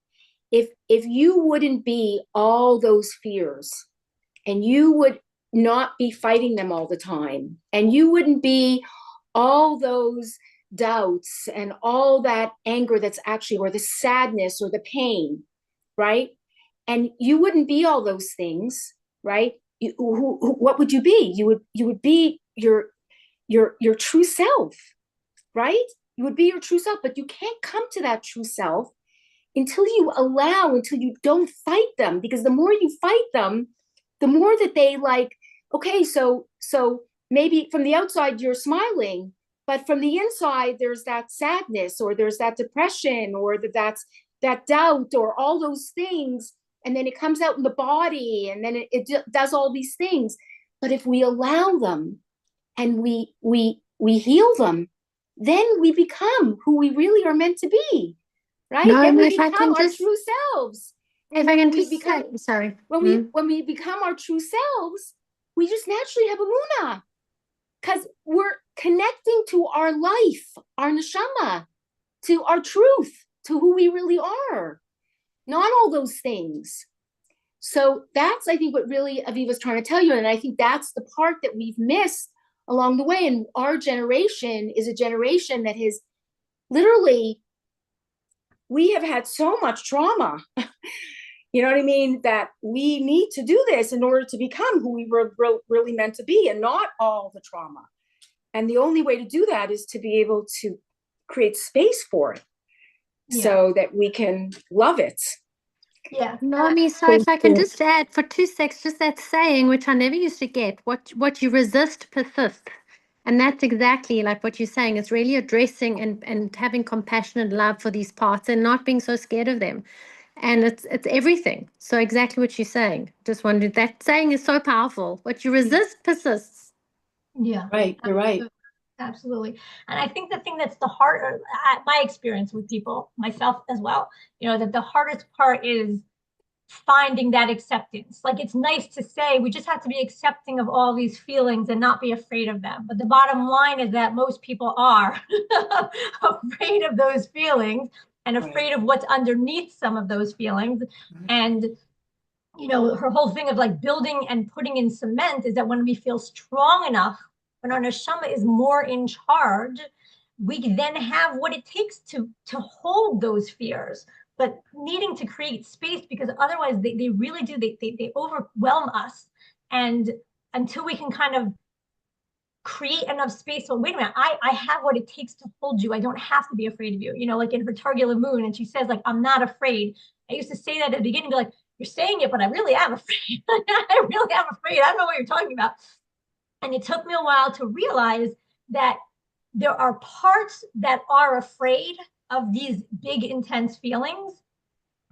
If you wouldn't be all those fears, and you would not be fighting them all the time, and you wouldn't be all those doubts and all that anger that's actually, or the sadness or the pain, right? And you wouldn't be all those things, right? What would you be? You would be your true self, right? You would be your true self, but you can't come to that true self until you don't fight them, because the more you fight them, the more that they like, okay, so maybe from the outside you're smiling, but from the inside there's that sadness, or there's that depression, or that's that doubt, or all those things. And then it comes out in the body, and then it does all these things. But if we allow them and we heal them, then we become who we really are meant to be, right? No, Then we if I become can our just, true selves. if I can just say, sorry. When we become our true selves, we just naturally have emuna, because we're connecting to our life, our neshama, to our truth, to who we really are, not all those things. So that's, I think, what really Aviva's trying to tell you. And I think that's the part that we've missed along the way. And our generation is a generation that has literally, we have had so much trauma. You know what I mean? That we need to do this in order to become who we were really meant to be, and not all the trauma. And the only way to do that is to be able to create space for it, so that we can love it. Yeah. Naomi, so if I can just add for 2 seconds, just that saying, which I never used to get, what you resist persists. And that's exactly like what you're saying. It's really addressing and having compassion and love for these parts, and not being so scared of them. And it's everything. So exactly what you're saying. Just wondered, that saying is so powerful. What you resist persists. Yeah. Right. You're right. Absolutely. And I think the thing that's the hard, my experience with people, myself as well, that the hardest part is finding that acceptance. Like, it's nice to say we just have to be accepting of all these feelings and not be afraid of them. But the bottom line is that most people are afraid of those feelings, and afraid of what's underneath some of those feelings. And, her whole thing of like building and putting in cement is that when we feel strong enough, when our neshama is more in charge, we then have what it takes to hold those fears, but needing to create space, because otherwise they really do, they overwhelm us. And until we can kind of create enough space, so wait a minute, I have what it takes to hold you. I don't have to be afraid of you. Like in her Targula Moon, and she says, like, I'm not afraid. I used to say that at the beginning, be like, you're saying it, but I really am afraid. I really am afraid. I don't know what you're talking about. And it took me a while to realize that there are parts that are afraid of these big, intense feelings.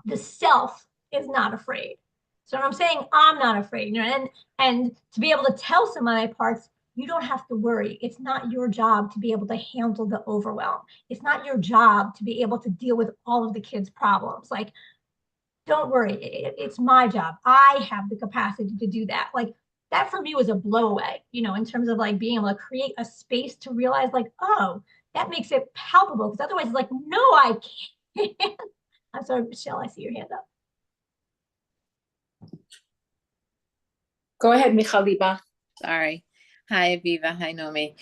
The self is not afraid. So when I'm saying I'm not afraid, and to be able to tell some of my parts, you don't have to worry. It's not your job to be able to handle the overwhelm. It's not your job to be able to deal with all of the kids' problems. Like, don't worry. It's my job. I have the capacity to do that. Like, that for me was a blow away, in terms of like being able to create a space to realize, like, oh, that makes it palpable. Because otherwise it's like, no, I I'm sorry, Michelle, I see your hand up. Go ahead, Michaliba. Sorry. Hi, Aviva. Hi, Nomi.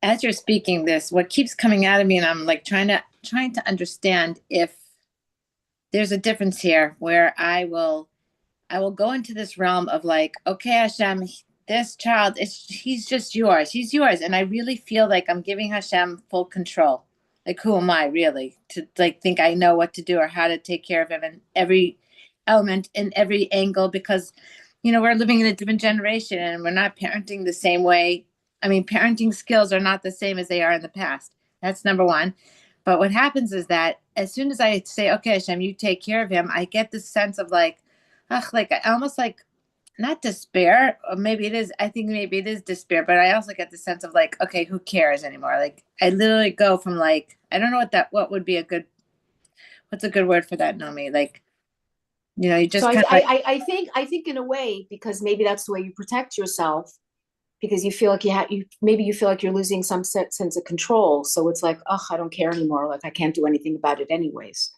As you're speaking this, what keeps coming out of me, and I'm like trying to understand if there's a difference here where I will go into this realm of like, okay, Hashem, this child he's just yours. He's yours. And I really feel like I'm giving Hashem full control. Like, who am I really to like think I know what to do or how to take care of him in every element, in every angle, because we're living in a different generation and we're not parenting the same way. I mean, parenting skills are not the same as they are in the past. That's number one. But what happens is that as soon as I say, okay, Hashem, you take care of him, I get this sense of like, like almost like not despair, or maybe it is. I think maybe it is despair, but I also get the sense of like, okay, who cares anymore? Like I literally go from like, I don't know what would be what's a good word for that, Nomi? Like, you just So kind of I think in a way, because maybe that's the way you protect yourself, because you feel like maybe you feel like you're losing some sense of control. So it's like, I don't care anymore. Like I can't do anything about it anyways.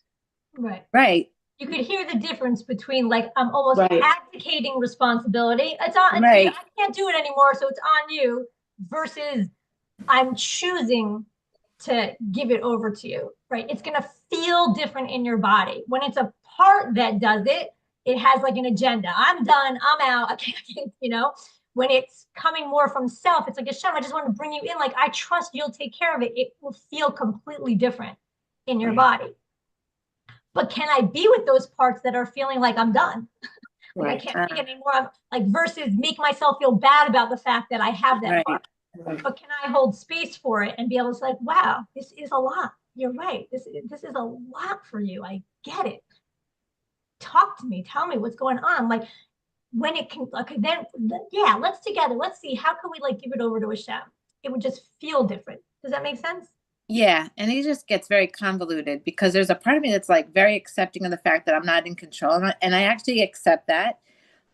Right. You could hear the difference between like I'm almost abdicating responsibility. It's on. I can't do it anymore, so it's on you. Versus I'm choosing to give it over to you. Right. It's gonna feel different in your body when it's a part that does it. It has like an agenda. I'm done. I'm out. I can't. When it's coming more from self, it's like, Hashem, I just want to bring you in. Like I trust you'll take care of it. It will feel completely different in your body. But can I be with those parts that are feeling like I'm done? Like I can't take it anymore. I'm like versus make myself feel bad about the fact that I have that part. But can I hold space for it and be able to say, like, wow, this is a lot. You're right. This is a lot for you. I get it. Talk to me. Tell me what's going on. Like when it can, okay, then let's see, how can we like give it over to Hashem? It would just feel different. Does that make sense? Yeah. And it just gets very convoluted because there's a part of me that's like very accepting of the fact that I'm not in control. And I actually accept that.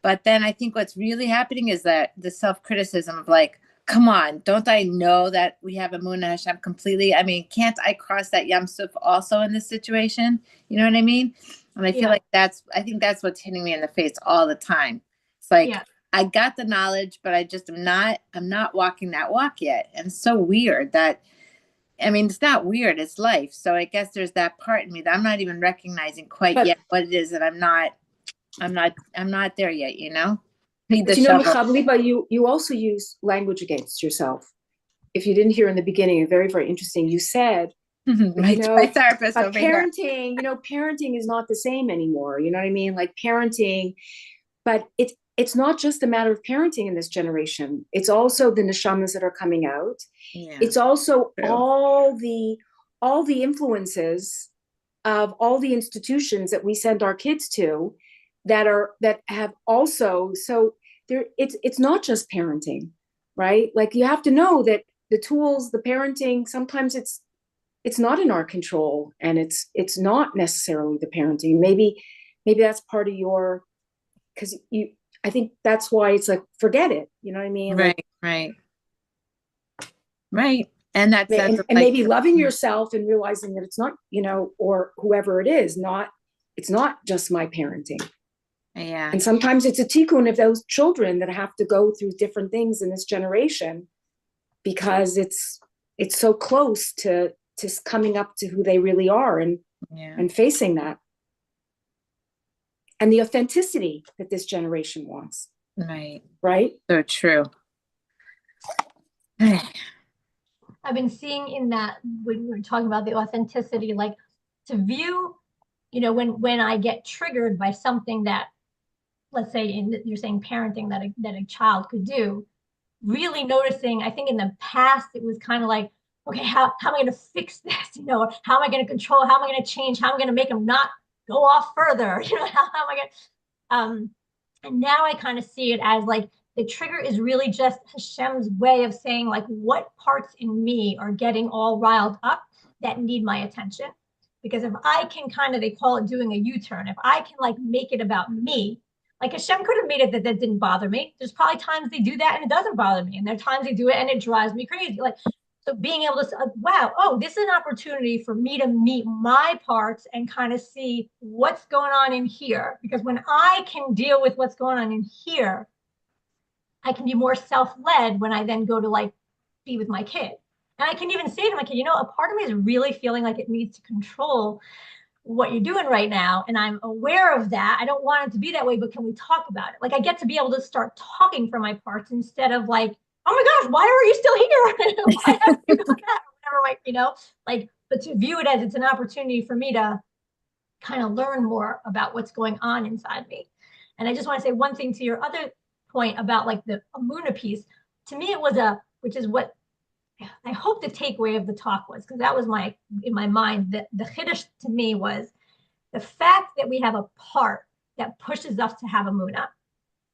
But then I think what's really happening is that the self-criticism of like, come on, don't I know that we have Emunah Hashem completely? I mean, can't I cross that Yam Suf also in this situation? You know what I mean? And I feel like I think that's what's hitting me in the face all the time. It's like, I got the knowledge, but I'm not walking that walk yet. And it's so weird that, I mean, it's not weird, it's life. So I guess there's that part in me that I'm not even recognizing quite yet what it is that I'm not there yet, Need but Michaliba, you also use language against yourself. If you didn't hear in the beginning, very, very interesting. You said, my therapist over parenting, parenting is not the same anymore. You know what I mean? Like parenting, but it's not just a matter of parenting in this generation. It's also the neshamas that are coming out. Yeah, it's also all the influences of all the institutions that we send our kids to that have also, so there it's not just parenting, right? Like you have to know that the tools, the parenting, sometimes it's not in our control, and it's not necessarily the parenting. Maybe that's part of your, because I think that's why it's like, forget it. You know what I mean? Right. And that's and maybe loving yourself and realizing that it's not, or whoever it is, it's not just my parenting. Yeah. And sometimes it's a tikkun of those children that have to go through different things in this generation, because it's so close to coming up to who they really are and facing that. And the authenticity that this generation wants. Right? So true. I've been seeing in that when we were talking about the authenticity, like to view, when I get triggered by something that, let's say you're saying parenting that a child could do, really noticing, I think in the past, it was kind of like, okay, how am I going to fix this? How am I going to control? How am I going to change? How am I going to make them not go off further? How am I going to, and now I kind of see it as like, the trigger is really just Hashem's way of saying like, what parts in me are getting all riled up that need my attention? Because if I can they call it doing a U-turn. If I can like make it about me, like Hashem could have made it that didn't bother me. There's probably times they do that and it doesn't bother me. And there are times they do it and it drives me crazy. Like, So being able to, wow, oh, this is an opportunity for me to meet my parts and kind of see what's going on in here. Because when I can deal with what's going on in here, I can be more self-led when I then go to like be with my kid. And I can even say to my kid, you know, a part of me is really feeling like it needs to control what you're doing right now. And I'm aware of that. I don't want it to be that way, but can we talk about it? Like I get to be able to start talking for my parts instead of like, oh my gosh, why are you still here? Why haven't you done that? Whatever, like, you know, like, but to view it as it's an opportunity for me to kind of learn more about what's going on inside me. And I just want to say one thing to your other point about like the emuna piece. To me, it was which is what I hope the takeaway of the talk was, because that was in my mind, that the chiddush to me was the fact that we have a part that pushes us to have emuna,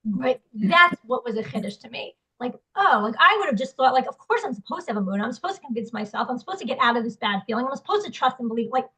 right? That's what was a chiddush to me. Like, oh, like I would have just thought, like, of course I'm supposed to have emuna. I'm supposed to convince myself. I'm supposed to get out of this bad feeling. I'm supposed to trust and believe. Like,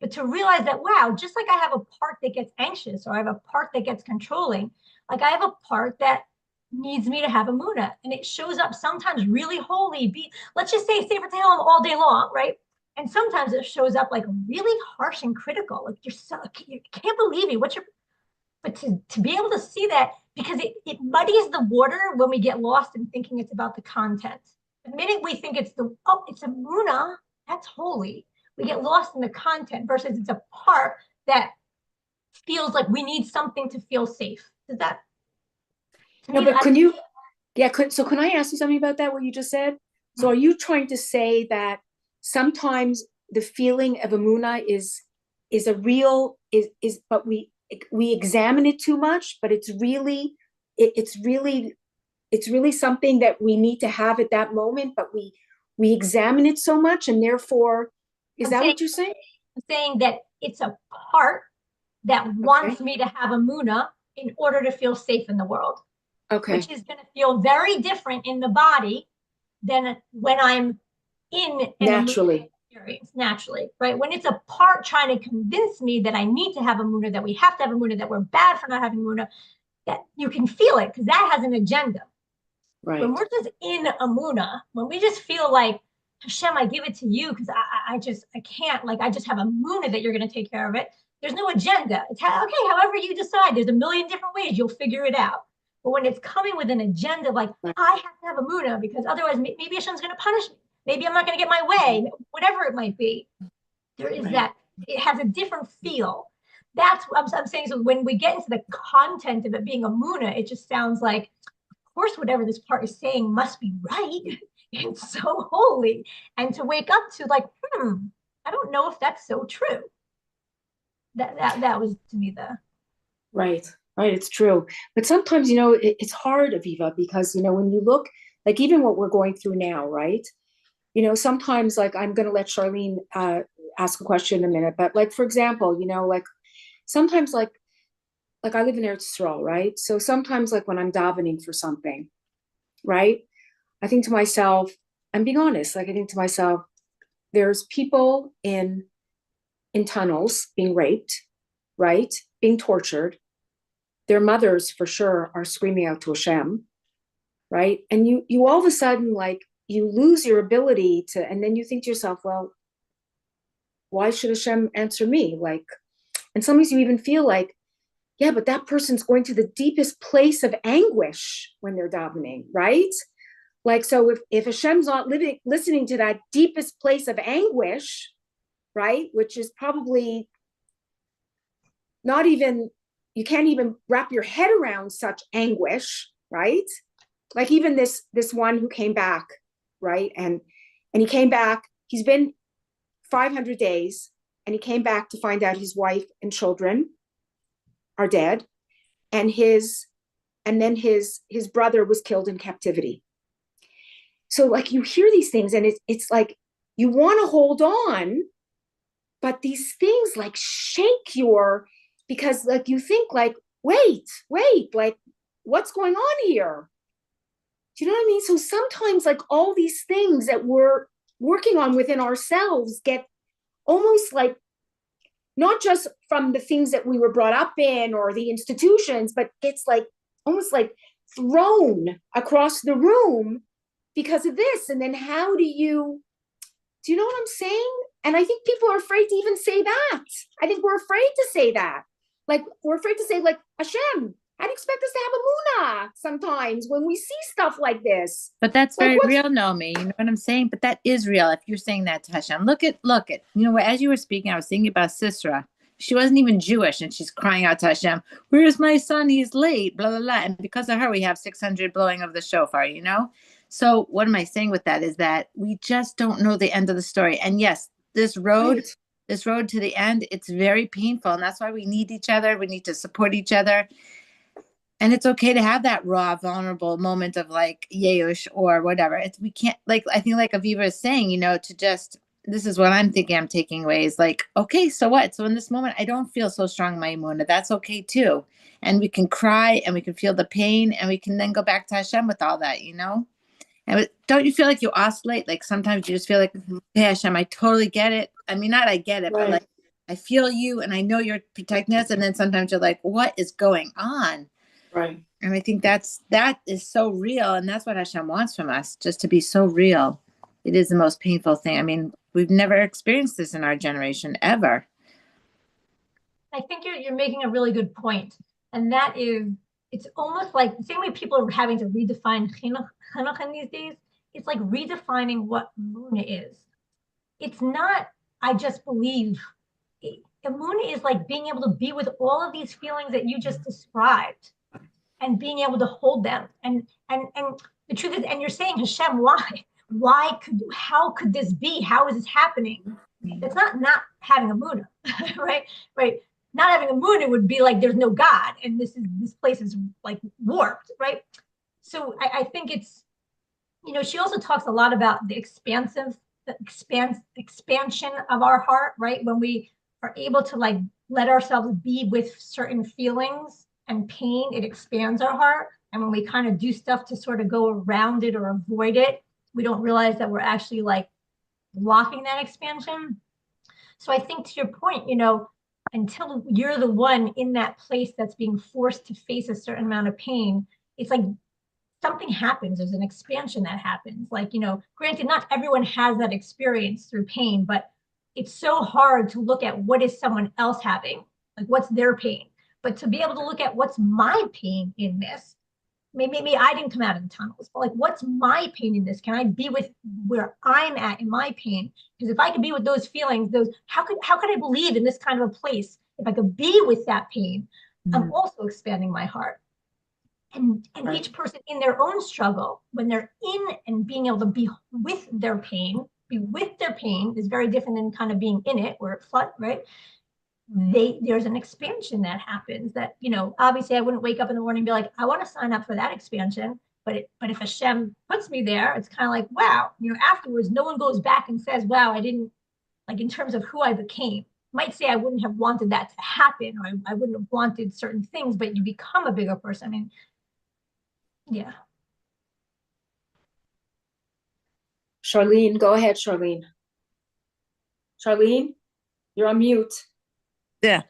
but to realize that, wow, just like I have a part that gets anxious or I have a part that gets controlling, like I have a part that needs me to have emuna, and it shows up sometimes really holy. Let's just say Sefer Tehillim all day long, right? And sometimes it shows up like really harsh and critical. Like you can't believe me. But to be able to see that, because it muddies the water when we get lost in thinking it's about the content. The minute we think it's emuna, that's holy. We get lost in the content versus it's a part that feels like we need something to feel safe. Does that? No, but can I ask you something about that, what you just said? So are you trying to say that sometimes the feeling of emuna is a real, but we examine it too much, but it's really something that we need to have at that moment, but we examine it so much, and therefore, what you're saying? I'm saying that it's a part that wants me to have emuna in order to feel safe in the world. Okay. Which is going to feel very different in the body than when I'm in an naturally experience, naturally, right? When it's a part trying to convince me that I need to have emuna, that we have to have emuna, that we're bad for not having emuna, that you can feel it because that has an agenda. Right. When we're just in emuna, when we just feel like, Hashem, I give it to you because I can't, like, I just have emuna that you're going to take care of it. There's no agenda. It's okay, however you decide. There's a million different ways. You'll figure it out. But when it's coming with an agenda, like, I have to have emuna because otherwise maybe Hashem's going to punish me. Maybe I'm not going to get my way, whatever it might be. There is that, it has a different feel. That's what I'm saying. So when we get into the content of it being emuna, it just sounds like, of course, whatever this part is saying must be right. It's so holy. And to wake up to like, I don't know if that's so true. That was to me the... Right, it's true. But sometimes, it's hard, Aviva, because, when you look, like even what we're going through now, right? Sometimes, like, I'm going to let Charlene ask a question in a minute, but like, for example, like sometimes like I live in Eretz Yisrael, right? So sometimes like when I'm davening for something, right? I think to myself, I'm being honest, like I think to myself, there's people in tunnels being raped, right? Being tortured. Their mothers for sure are screaming out to Hashem, right? And you all of a sudden, like, you lose your ability to, and then you think to yourself, well, why should Hashem answer me? Like, and sometimes you even feel like, yeah, but that person's going to the deepest place of anguish when they're davening, right? Like, so if Hashem's not listening to that deepest place of anguish, right, which is probably not even, you can't even wrap your head around such anguish, right? Like even this one who came back, right? And he came back, he's been 500 days, and he came back to find out his wife and children are dead, and then his brother was killed in captivity. So like you hear these things, and it's like you want to hold on, but these things like shake because like you think like, wait, like what's going on here? Do you know what I mean? So sometimes like all these things that we're working on within ourselves get almost like, not just from the things that we were brought up in or the institutions, but it's like almost like thrown across the room because of this. And then how do you know what I'm saying? And I think people are afraid to even say that. I think we're afraid to say that. Like, we're afraid to say, like, Hashem, how do you expect us to have emuna sometimes when we see stuff like this? But that's Like, very what's- real, Naomi. You know what I'm saying? But that is real. If you're saying that to Hashem, look at, you know, as you were speaking, I was thinking about Sisera. She wasn't even Jewish, and she's crying out to Hashem, "Where's my son? He's late, blah, blah, blah." And because of her, we have 600 blowing of the shofar, you know? So what am I saying with that is that we just don't know the end of the story. And yes, this road to the end, it's very painful. And that's why we need each other. We need to support each other. And it's okay to have that raw, vulnerable moment of like Yeush or whatever. We can't, like, I think like Aviva is saying, you know, to just, this is what I'm thinking I'm taking away is like, okay, so what? So in this moment, I don't feel so strong, my emuna. That's okay too. And we can cry and we can feel the pain and we can then go back to Hashem with all that, you know? And don't you feel like you oscillate? Like sometimes you just feel like, hey, Hashem, I totally get it. I mean, not I get it, but like, I feel you and I know you're protecting us. And then sometimes you're like, what is going on? Right. And I think that is so real. And that's what Hashem wants from us, just to be so real. It is the most painful thing. I mean, we've never experienced this in our generation ever. I think you're making a really good point. And that is, it's almost like the same way people are having to redefine chinuch these days. It's like redefining what emuna is. It's not, I just believe. Emuna is like being able to be with all of these feelings that you just described and being able to hold them. And the truth is, and you're saying, Hashem, why? How could this be? How is this happening? It's not having emuna, right? Right. Not having emuna would be like there's no God, and this place is like warped, right? So I think it's, you know, she also talks a lot about the expansion of our heart, right? When we are able to like let ourselves be with certain feelings and pain, it expands our heart. And when we kind of do stuff to sort of go around it or avoid it, we don't realize that we're actually like blocking that expansion. So I think to your point, you know, until you're the one in that place that's being forced to face a certain amount of pain, it's like something happens. There's an expansion that happens. Like, you know, granted, not everyone has that experience through pain, but it's so hard to look at what is someone else having, like what's their pain. But to be able to look at what's my pain in this, maybe I didn't come out of the tunnels, but like, what's my pain in this? Can I be with where I'm at in my pain? Because if I could be with those feelings, how could I believe in this kind of a place? If I could be with that pain, I'm also expanding my heart. And right. Each person in their own struggle, when they're in and being able to be with their pain is very different than kind of being in it where it flood, right? There's an expansion that happens that, you know, obviously I wouldn't wake up in the morning and be like, I want to sign up for that expansion. But if Hashem puts me there, it's kind of like, wow, you know, afterwards, no one goes back and says, wow, I didn't, like in terms of who I became. Might say I wouldn't have wanted that to happen, or I wouldn't have wanted certain things, but you become a bigger person. I mean, yeah. Charlene, go ahead, Charlene. Charlene, you're on mute. Yeah,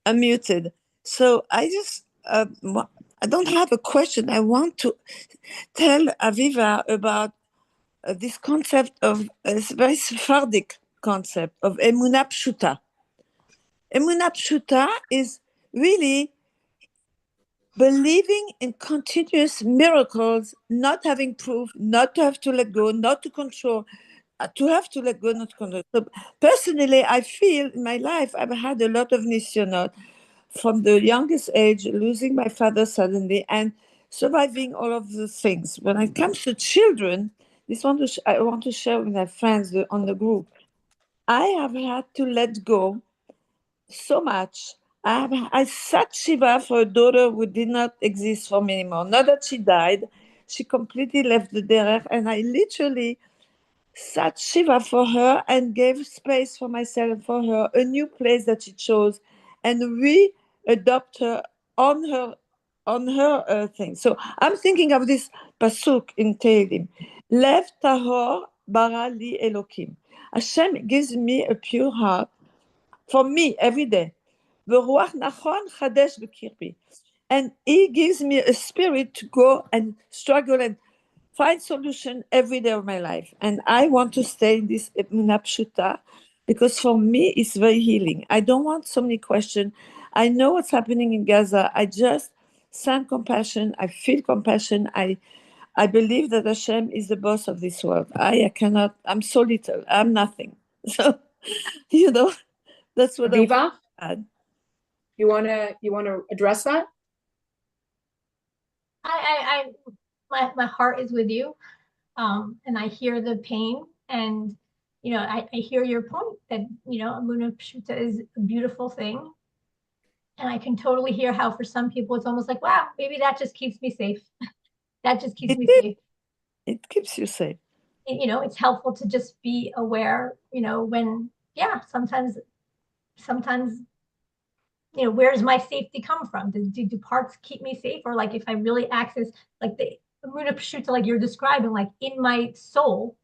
I'm muted. So I just, I don't have a question. I want to tell Aviva about this concept of, this very Sephardic concept of emuna pshuta. Emuna pshuta is really believing in continuous miracles, not having proof, not to have to let go, not to control, to have to let go, not to control. So personally, I feel in my life, I've had a lot of nisyonot from the youngest age, losing my father suddenly and surviving all of the things. When it comes to children, I want to share with my friends on the group. I have had to let go so much. I sat Shiva for a daughter who did not exist for me anymore. Not that she died, she completely left the derech, and I literally sat Shiva for her and gave space for myself, for her, a new place that she chose, and re-adopt her on her thing. So I'm thinking of this pasuk in Tehillim, Lev tahor bara li Elokim. Hashem gives me a pure heart for me every day. V'ruach nachon chadesh b'kirbi. And he gives me a spirit to go and struggle and find solution every day of my life. And I want to stay in this emuna pshuta because for me, it's very healing. I don't want so many questions. I know what's happening in Gaza. I just send compassion. I feel compassion. I believe that Hashem is the boss of this world. I cannot, I'm so little. I'm nothing. So, that's what Aviva, I add. you wanna address that? My heart is with you. And I hear the pain, and I hear your point that Emunah Pshuta is a beautiful thing, and I can totally hear how for some people it's almost like, wow, maybe that just keeps me safe. That just keeps me safe. It keeps you safe. It's helpful to just be aware, when sometimes where does my safety come from? Do parts keep me safe, or like if I really access like the Emunah Pshuta, like you're describing, like in my soul,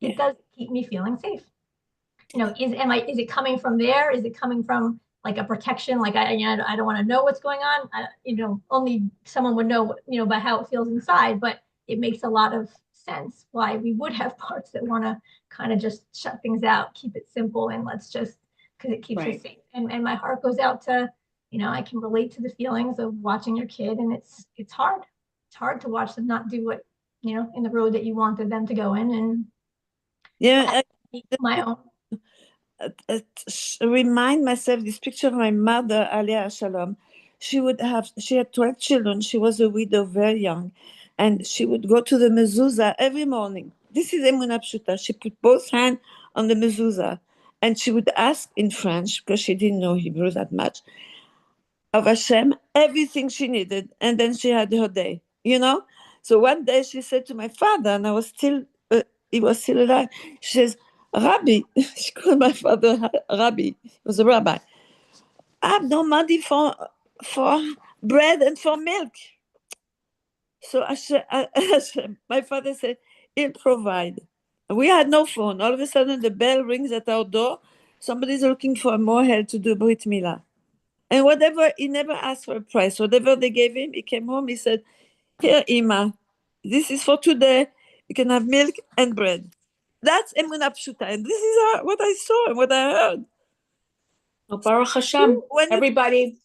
it does keep me feeling safe. Is it coming from there? Is it coming from like a protection? Like I don't want to know what's going on. Only someone would know, by how it feels inside. But it makes a lot of sense why we would have parts that want to kind of just shut things out, keep it simple, and let's just because it keeps us safe. And my heart goes out to, I can relate to the feelings of watching your kid, and it's hard. It's hard to watch them not do what in the road that you wanted them to go in, and my own. Remind myself this picture of my mother, Aliyah Shalom. She had 12 children. She was a widow, very young, and she would go to the mezuzah every morning. This is Emunah Pshuta. She put both hands on the mezuzah, and she would ask in French, because she didn't know Hebrew that much, of Hashem everything she needed, and then she had her day. So one day she said to my father, and he was still alive. She says, Rabbi, she called my father Rabbi. He was a rabbi. I have no money for bread and for milk. So my father said, he'll provide. We had no phone. All of a sudden, the bell rings at our door. Somebody's looking for more help to do Brit Milah. And whatever, he never asked for a price. Whatever they gave him, he came home, he said, here, Ima, this is for today. You can have milk and bread. That's Emunah Pshuta. And this is what I saw and what I heard. Well, Baruch Hashem, everybody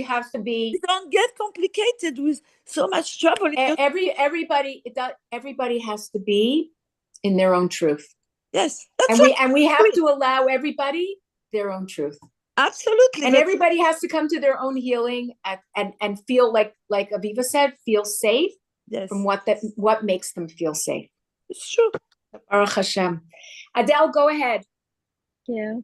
has to be. You don't get complicated with so much trouble. Everybody has to be in their own truth. Yes, and we have to allow everybody their own truth. Absolutely. And everybody has to come to their own healing and feel like Aviva said, feel safe. Yes. From what makes them feel safe. It's true. Baruch Hashem. Adele, go ahead. Thank you.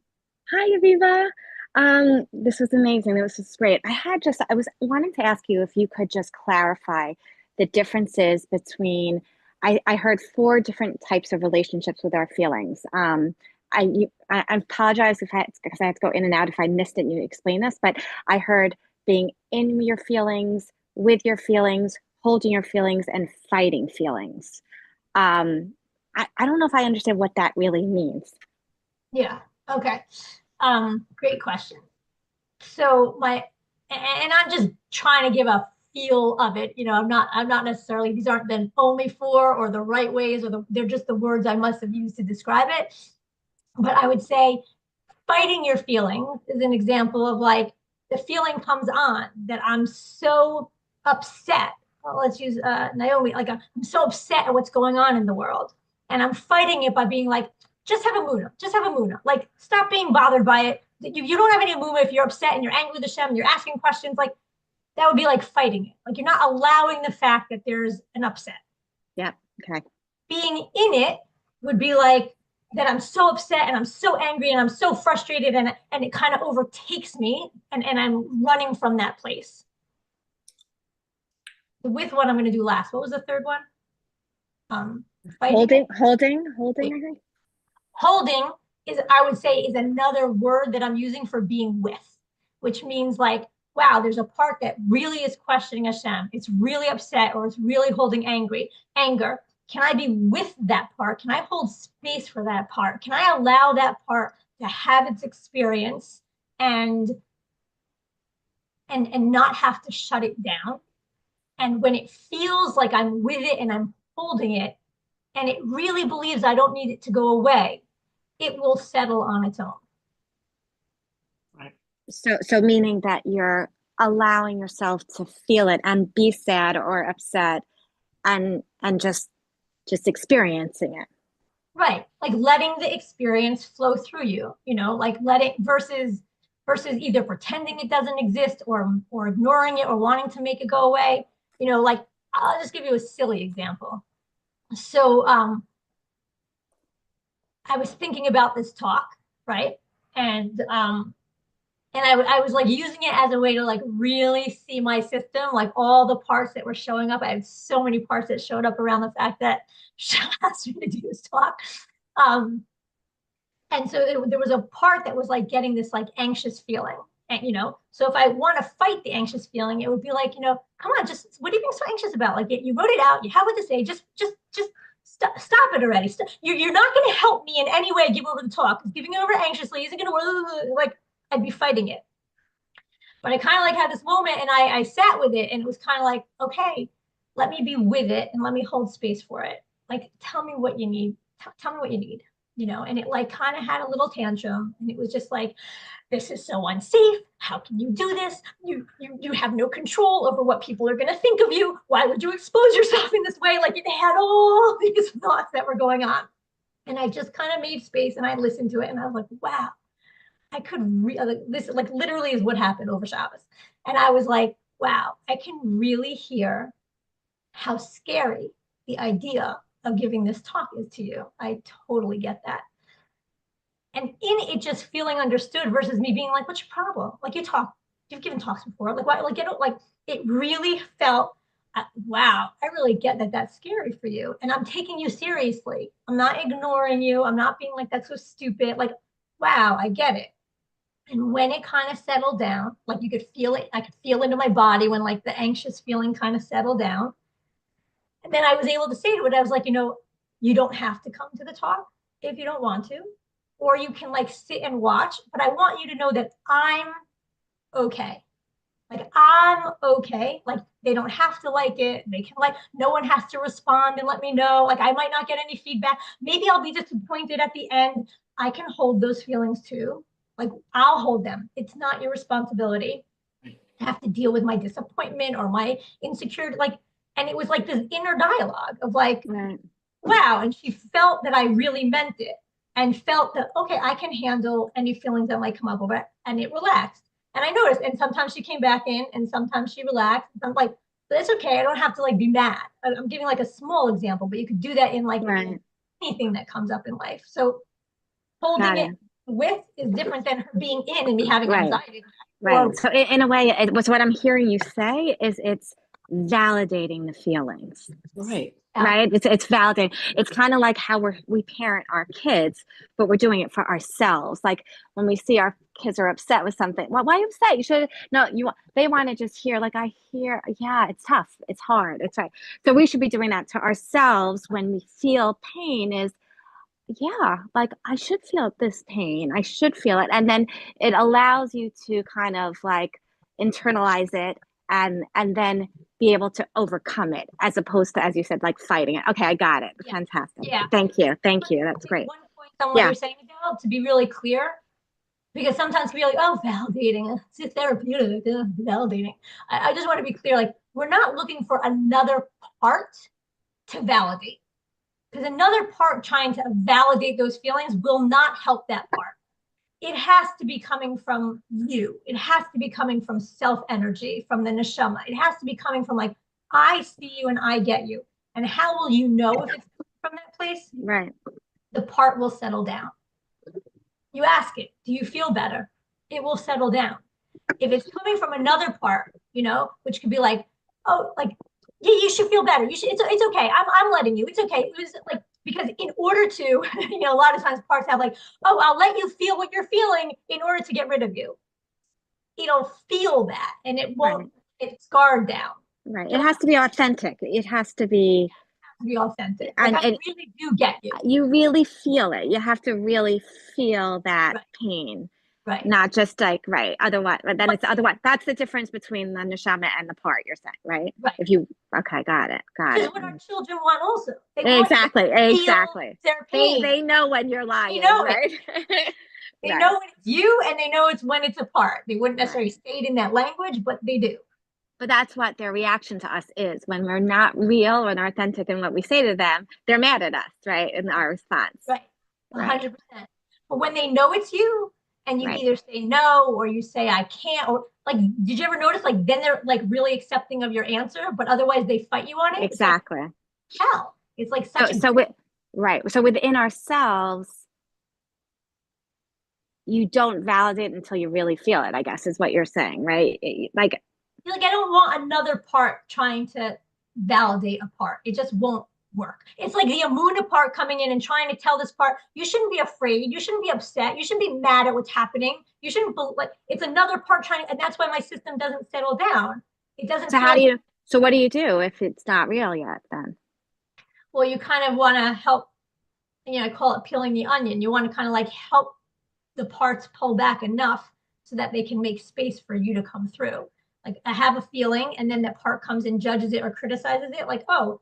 Hi, Aviva. This was amazing. This was great. I was wanting to ask you if you could just clarify the differences between, I heard 4 different types of relationships with our feelings. I apologize because I had to go in and out if I missed it and you explained this, but I heard being in your feelings, with your feelings, holding your feelings, and fighting feelings. I don't know if I understand what that really means. Yeah. Okay. Great question. So and I'm just trying to give a feel of it. I'm not necessarily, these aren't the only 4 or the right ways, or they're just the words I must have used to describe it. But I would say fighting your feelings is an example of like the feeling comes on that I'm so upset. Well, let's use Naomi. Like I'm so upset at what's going on in the world, and I'm fighting it by being like, just have emuna, just have emuna. Like stop being bothered by it. You don't have any emuna if you're upset and you're angry with Hashem and you're asking questions. Like that would be like fighting it. Like you're not allowing the fact that there's an upset. Yeah. Okay. Being in it would be like that I'm so upset and I'm so angry and I'm so frustrated and it kind of overtakes me and I'm running from that place. With what I'm going to do last. What was the third one? Holding, I think. Holding is, I would say, is another word that I'm using for being with, which means like, wow, there's a part that really is questioning Hashem. It's really upset or it's really holding anger. Can I be with that part? Can I hold space for that part? Can I allow that part to have its experience and not have to shut it down? And when it feels like I'm with it and I'm holding it, and it really believes I don't need it to go away, it will settle on its own. Right. So meaning that you're allowing yourself to feel it and be sad or upset and just experiencing it. Right. Like letting the experience flow through you, like letting versus either pretending it doesn't exist or ignoring it or wanting to make it go away. Like I'll just give you a silly example. So I was thinking about this talk, right? And I was like using it as a way to like really see my system, like all the parts that were showing up. I had so many parts that showed up around the fact that she asked me to do this talk. And so there was a part that was like getting this like anxious feeling. And, so if I want to fight the anxious feeling, it would be like, come on, just, what are you being so anxious about? Like you wrote it out, you have what to say, just stop it already. You're not going to help me in any way give over the talk. Because giving over anxiously isn't going to, like, I'd be fighting it. But I kind of like had this moment and I sat with it and it was kind of like, okay, let me be with it and let me hold space for it. Like, tell me what you need. Tell me what you need, and it like kind of had a little tantrum and it was just like, this is so unsafe. How can you do this? You have no control over what people are going to think of you. Why would you expose yourself in this way? Like it had all these thoughts that were going on. And I just kind of made space and I listened to it and I was like, wow, I could this like literally is what happened over Shabbos. And I was like, wow, I can really hear how scary the idea of giving this talk is to you. I totally get that. And in it just feeling understood versus me being like, what's your problem? Like you've given talks before. Like why? Like it really felt, wow, I really get that that's scary for you. And I'm taking you seriously. I'm not ignoring you. I'm not being like, that's so stupid. Like, wow, I get it. And when it kind of settled down, like you could feel it, I could feel into my body when like the anxious feeling kind of settled down. And then I was able to say to it, I was like, you don't have to come to the talk if you don't want to, or you can like sit and watch, but I want you to know that I'm okay. Like I'm okay. Like they don't have to like it. They can like, no one has to respond and let me know. Like I might not get any feedback. Maybe I'll be disappointed at the end. I can hold those feelings too. Like I'll hold them. It's not your responsibility to have to deal with my disappointment or my insecurity. Like, and it was like this inner dialogue of like, right. Wow. And she felt that I really meant it and felt that, okay, I can handle any feelings that might come up over it. And it relaxed. And I noticed, and sometimes she came back in and sometimes she relaxed. And I'm like, that's okay. I don't have to like be mad. I'm giving like a small example, but you could do that in like anything that comes up in life. So holding it with is different than her being in and me having anxiety. Right. So in a way, what I'm hearing you say is it's validating the feelings. Right. Right. It's validating. It's kind of like how we parent our kids, but we're doing it for ourselves. Like when we see our kids are upset with something, well, why are you upset? You should they want to just hear, like, I hear, yeah, it's tough. It's hard. It's right. So we should be doing that to ourselves when we feel pain is, yeah, like I should feel this pain. I should feel it. And then it allows you to kind of like internalize it and then be able to overcome it as opposed to, as you said, like fighting it. Okay, I got it. Yeah. Fantastic. Yeah. Thank you. That's great. One point on what you're saying, Adele, to be really clear, because sometimes people are like, oh, validating, it's therapeutic, validating. I just want to be clear, like we're not looking for another part to validate. Because another part trying to validate those feelings will not help that part. It has to be coming from you. It has to be coming from self energy, from the neshama. It has to be coming from like, I see you and I get you. And how will you know if it's from that place? Right. The part will settle down. You ask it, do you feel better? It will settle down. If it's coming from another part, which could be like, oh, like, yeah, you should feel better. You should. It's okay. I'm letting you. It's okay. It was like, because in order to, a lot of times parts have like, oh, I'll let you feel what you're feeling in order to get rid of you. It'll feel that, and it won't. It's guard down. Right. It has to be authentic. It has to be authentic. Like, I really do get you. You really feel it. You have to really feel that pain. Right. Not just like, right. Otherwise, but then it's otherwise. That's the difference between the neshama and the part, you're saying, right? Right. If you, okay, got it. Which is what our children want also. They Exactly, want you to exactly. feel their pain. They know when you're lying, know it. right? They Right. know when it's you, and they know it's when it's apart. They wouldn't necessarily Right. say it in that language, but they do. But that's what their reaction to us is. When we're not real and authentic in what we say to them, they're mad at us, right? In our response. Right. Right. 100%. But when they know it's you, and you Right. either say no, or you say I can't, or like, did you ever notice like then they're like really accepting of your answer, but otherwise they fight you on it? Exactly. It's like, hell. It's like such right. So within ourselves, you don't validate until you really feel it, I guess, is what you're saying, right? Like I don't want another part trying to validate a part. It just won't work. It's like the emuna part coming in and trying to tell this part, you shouldn't be afraid, you shouldn't be upset, you shouldn't be mad at what's happening. You shouldn't like, it's another part trying, and that's why my system doesn't settle down. It doesn't. So what do you do if it's not real yet then? Well, you kind of want to help, I call it peeling the onion. You want to kind of like help the parts pull back enough so that they can make space for you to come through. Like I have a feeling, and then that part comes and judges it or criticizes it. Like, oh,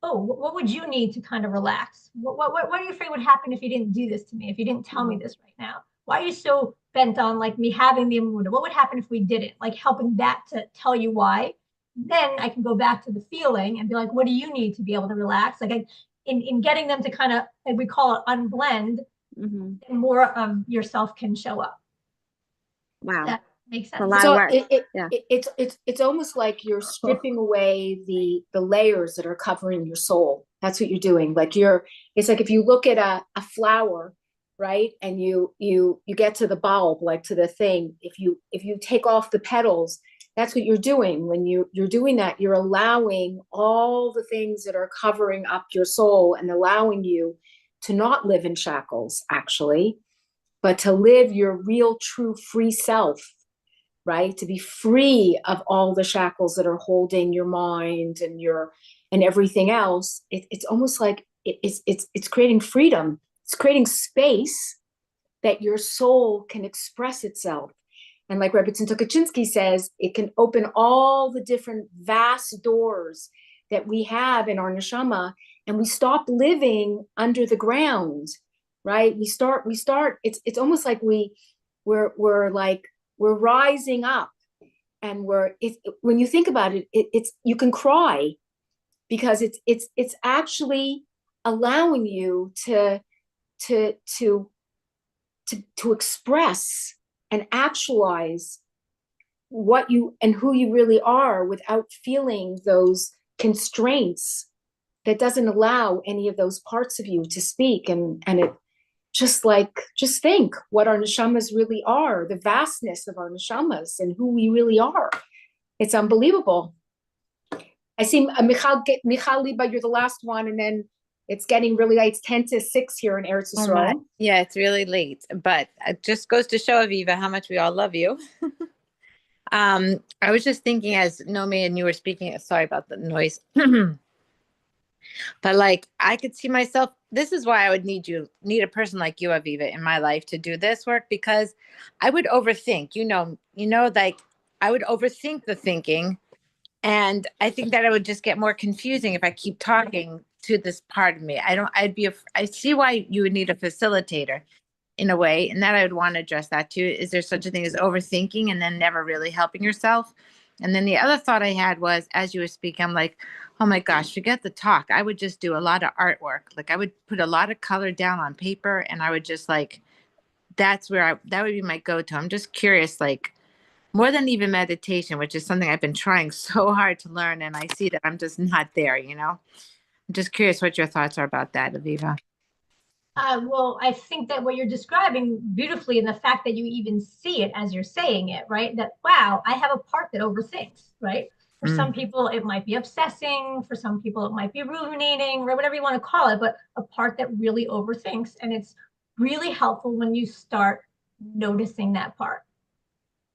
what would you need to kind of relax? What are you afraid would happen if you didn't do this to me? If you didn't tell me this right now? Why are you so bent on like me having the emuna? What would happen if we didn't? Like helping that to tell you why. Then I can go back to the feeling and be like, what do you need to be able to relax? Like in getting them to kind of, like we call it, unblend, and more of yourself can show up. Wow. That makes sense. It's a lot of work. It's almost like you're stripping away the layers that are covering your soul. That's what you're doing. Like it's like if you look at a flower, right, and you get to the bulb, like to the thing. If you take off the petals, that's what you're doing. When you're doing that, you're allowing all the things that are covering up your soul and allowing you to not live in shackles, actually, but to live your real, true, free self, right? To be free of all the shackles that are holding your mind and everything else. It's almost like it's creating freedom. It's creating space that your soul can express itself. And like Rebbetzin Tukachinsky says, it can open all the different vast doors that we have in our neshama, and we stop living under the ground, right? We start, it's almost like we're rising up, and when you think about it, it's, you can cry because it's actually allowing you to express and actualize what you and who you really are without feeling those constraints that doesn't allow any of those parts of you to speak. And it just think what our neshamas really are, the vastness of our neshamas and who we really are. It's unbelievable. I see Michal Liba, you're the last one, and then it's getting really late. It's 10 to 6 here in Eretz Yisrael. Yeah, it's really late, but it just goes to show, Aviva, how much we all love you. I was just thinking as Nomi and you were speaking, sorry about the noise, but like I could see myself, this is why I would need a person like you, Aviva, in my life to do this work, because I would overthink, like I would overthink the thinking. And I think that it would just get more confusing if I keep talking to this part of me. I see why you would need a facilitator in a way, and that I would want to address that too. Is there such a thing as overthinking and then never really helping yourself? And then the other thought I had was, as you were speaking, I'm like, oh my gosh, forget the talk. I would just do a lot of artwork. Like I would put a lot of color down on paper, and I would just like, that would be my go-to. I'm just curious, like, more than even meditation, which is something I've been trying so hard to learn, and I see that I'm just not there, I'm just curious what your thoughts are about that, Aviva. Well, I think that what you're describing beautifully, and the fact that you even see it as you're saying it, right? That, wow, I have a part that overthinks, right? For some people, it might be obsessing. For some people, it might be ruminating, or whatever you want to call it, but a part that really overthinks. And it's really helpful when you start noticing that part.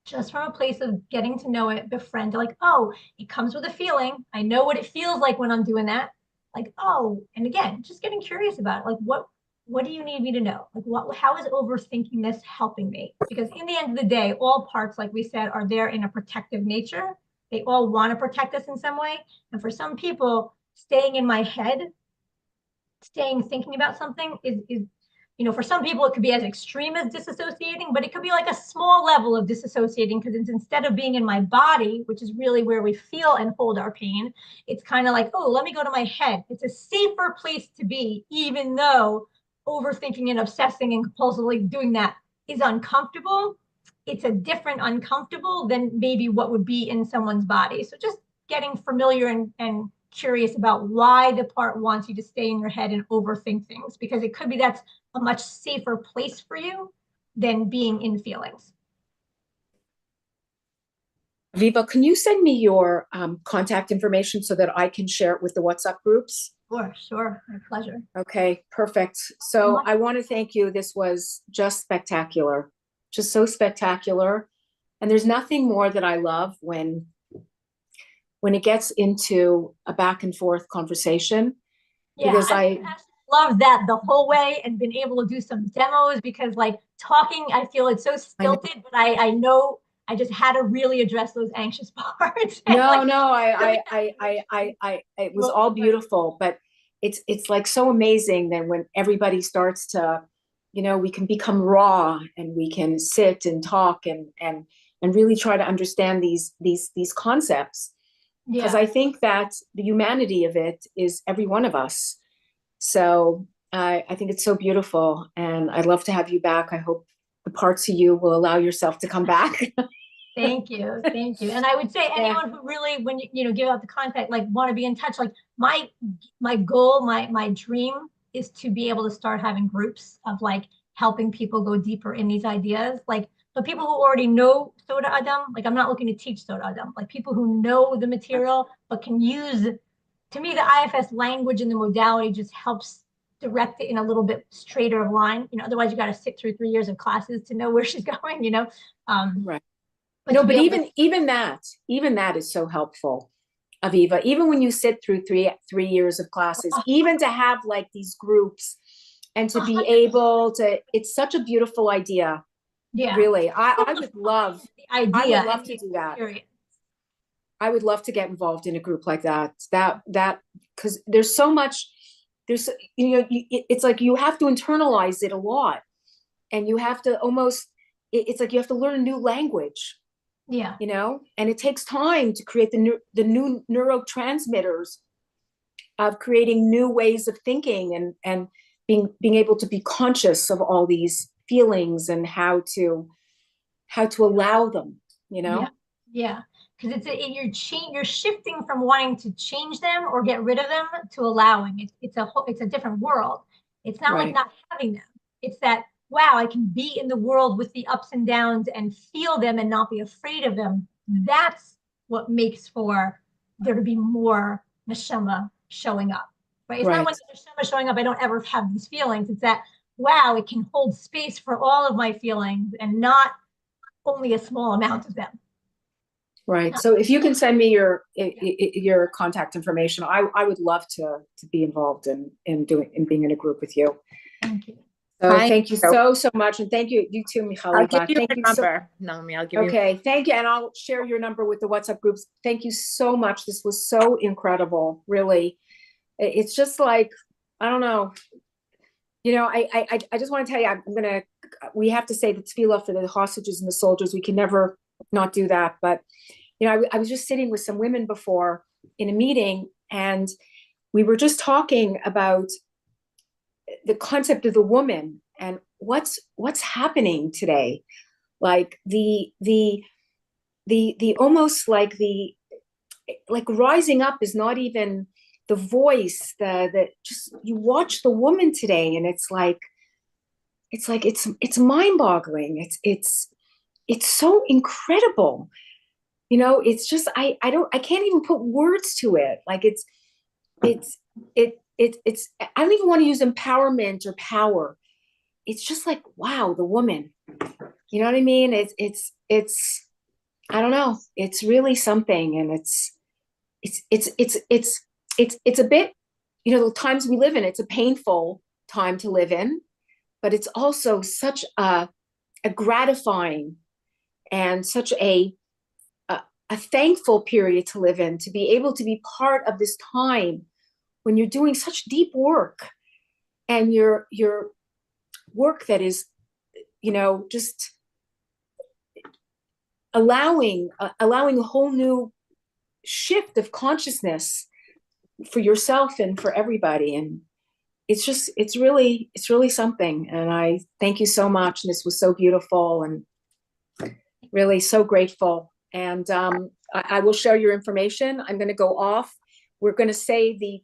Just from a place of getting to know it, befriend, like, oh, it comes with a feeling. I know what it feels like when I'm doing that. Like, oh, and again, just getting curious about it. Like, what do you need me to know? Like, how is overthinking this helping me? Because in the end of the day, all parts, like we said, are there in a protective nature. They all want to protect us in some way. And for some people, staying in my head, thinking about something is, for some people, it could be as extreme as disassociating, but it could be like a small level of disassociating, because it's instead of being in my body, which is really where we feel and hold our pain, it's kind of like, oh, let me go to my head. It's a safer place to be, even though overthinking and obsessing and compulsively doing that is uncomfortable. It's a different uncomfortable than maybe what would be in someone's body. So just getting familiar and curious about why the part wants you to stay in your head and overthink things, because it could be that's a much safer place for you than being in feelings. Aviva, can you send me your contact information so that I can share it with the WhatsApp groups? Sure. My pleasure. Okay, perfect. So I want to thank you. This was just spectacular, just so spectacular. And there's nothing more that I love when it gets into a back and forth conversation. Yeah, because I love that the whole way, and been able to do some demos, because like talking, I feel it's so stilted, but I know I just had to really address those anxious parts. it was all beautiful, but it's like so amazing that when everybody starts to, we can become raw, and we can sit and talk and really try to understand these concepts. Because I think that the humanity of it is every one of us. So I think it's so beautiful, and I'd love to have you back. I hope the parts of you will allow yourself to come back. Thank you. And I would say anyone who really, when you give out the contact, like want to be in touch, like my goal, my dream is to be able to start having groups of like helping people go deeper in these ideas. Like, but people who already know Sod HaAdam, like I'm not looking to teach Sod HaAdam, like people who know the material but can use, to me, the IFS language and the modality just helps direct it in a little bit straighter of line. Otherwise you got to sit through 3 years of classes to know where she's going. Right. But even that is so helpful, Aviva. Even when you sit through three years of classes, even to have like these groups and to be able to, it's such a beautiful idea. Yeah, really. I would love the idea. I would love to do that. I would love to get involved in a group like that. Because there's so much. It's like you have to internalize it a lot, and you have to almost. It's like you have to learn a new language. Yeah. And it takes time to create the new neurotransmitters of creating new ways of thinking and being able to be conscious of all these feelings and how to allow them. Yeah. Because you're shifting from wanting to change them or get rid of them to allowing. It's a different world. It's not like not having them. It's that, wow, I can be in the world with the ups and downs and feel them and not be afraid of them. That's what makes for there to be more neshama showing up. Right? It's not when neshama showing up, I don't ever have these feelings. It's that, wow, it can hold space for all of my feelings and not only a small amount of them. Right. So if you can send me your contact information, I would love to be involved in being in a group with you. Thank you. So thank you so much, and thank you too, Michal. I'll give you your number, Naomi. I'll give you. Okay, thank you, and I'll share your number with the WhatsApp groups. Thank you so much. This was so incredible. Really, it's just like, I don't know. I just want to tell you, we have to say the tefillah for the hostages and the soldiers. We can never not do that. But I was just sitting with some women before in a meeting, and we were just talking about the concept of the woman and what's happening today, like the almost like rising up is not even the voice, that just, you watch the woman today and it's mind-boggling. It's so incredible. It's just, I can't even put words to it. Like it's I don't even want to use empowerment or power. It's just like, wow, the woman, you know what I mean? It's I don't know. It's really something. And it's a bit, the times we live in, it's a painful time to live in, but it's also such a gratifying and such a thankful period to live in, to be able to be part of this time when you're doing such deep work, and your work that is, just allowing a whole new shift of consciousness for yourself and for everybody. And it's really something. And I thank you so much. And this was so beautiful and really so grateful. And I will share your information. I'm going to go off. We're going to say the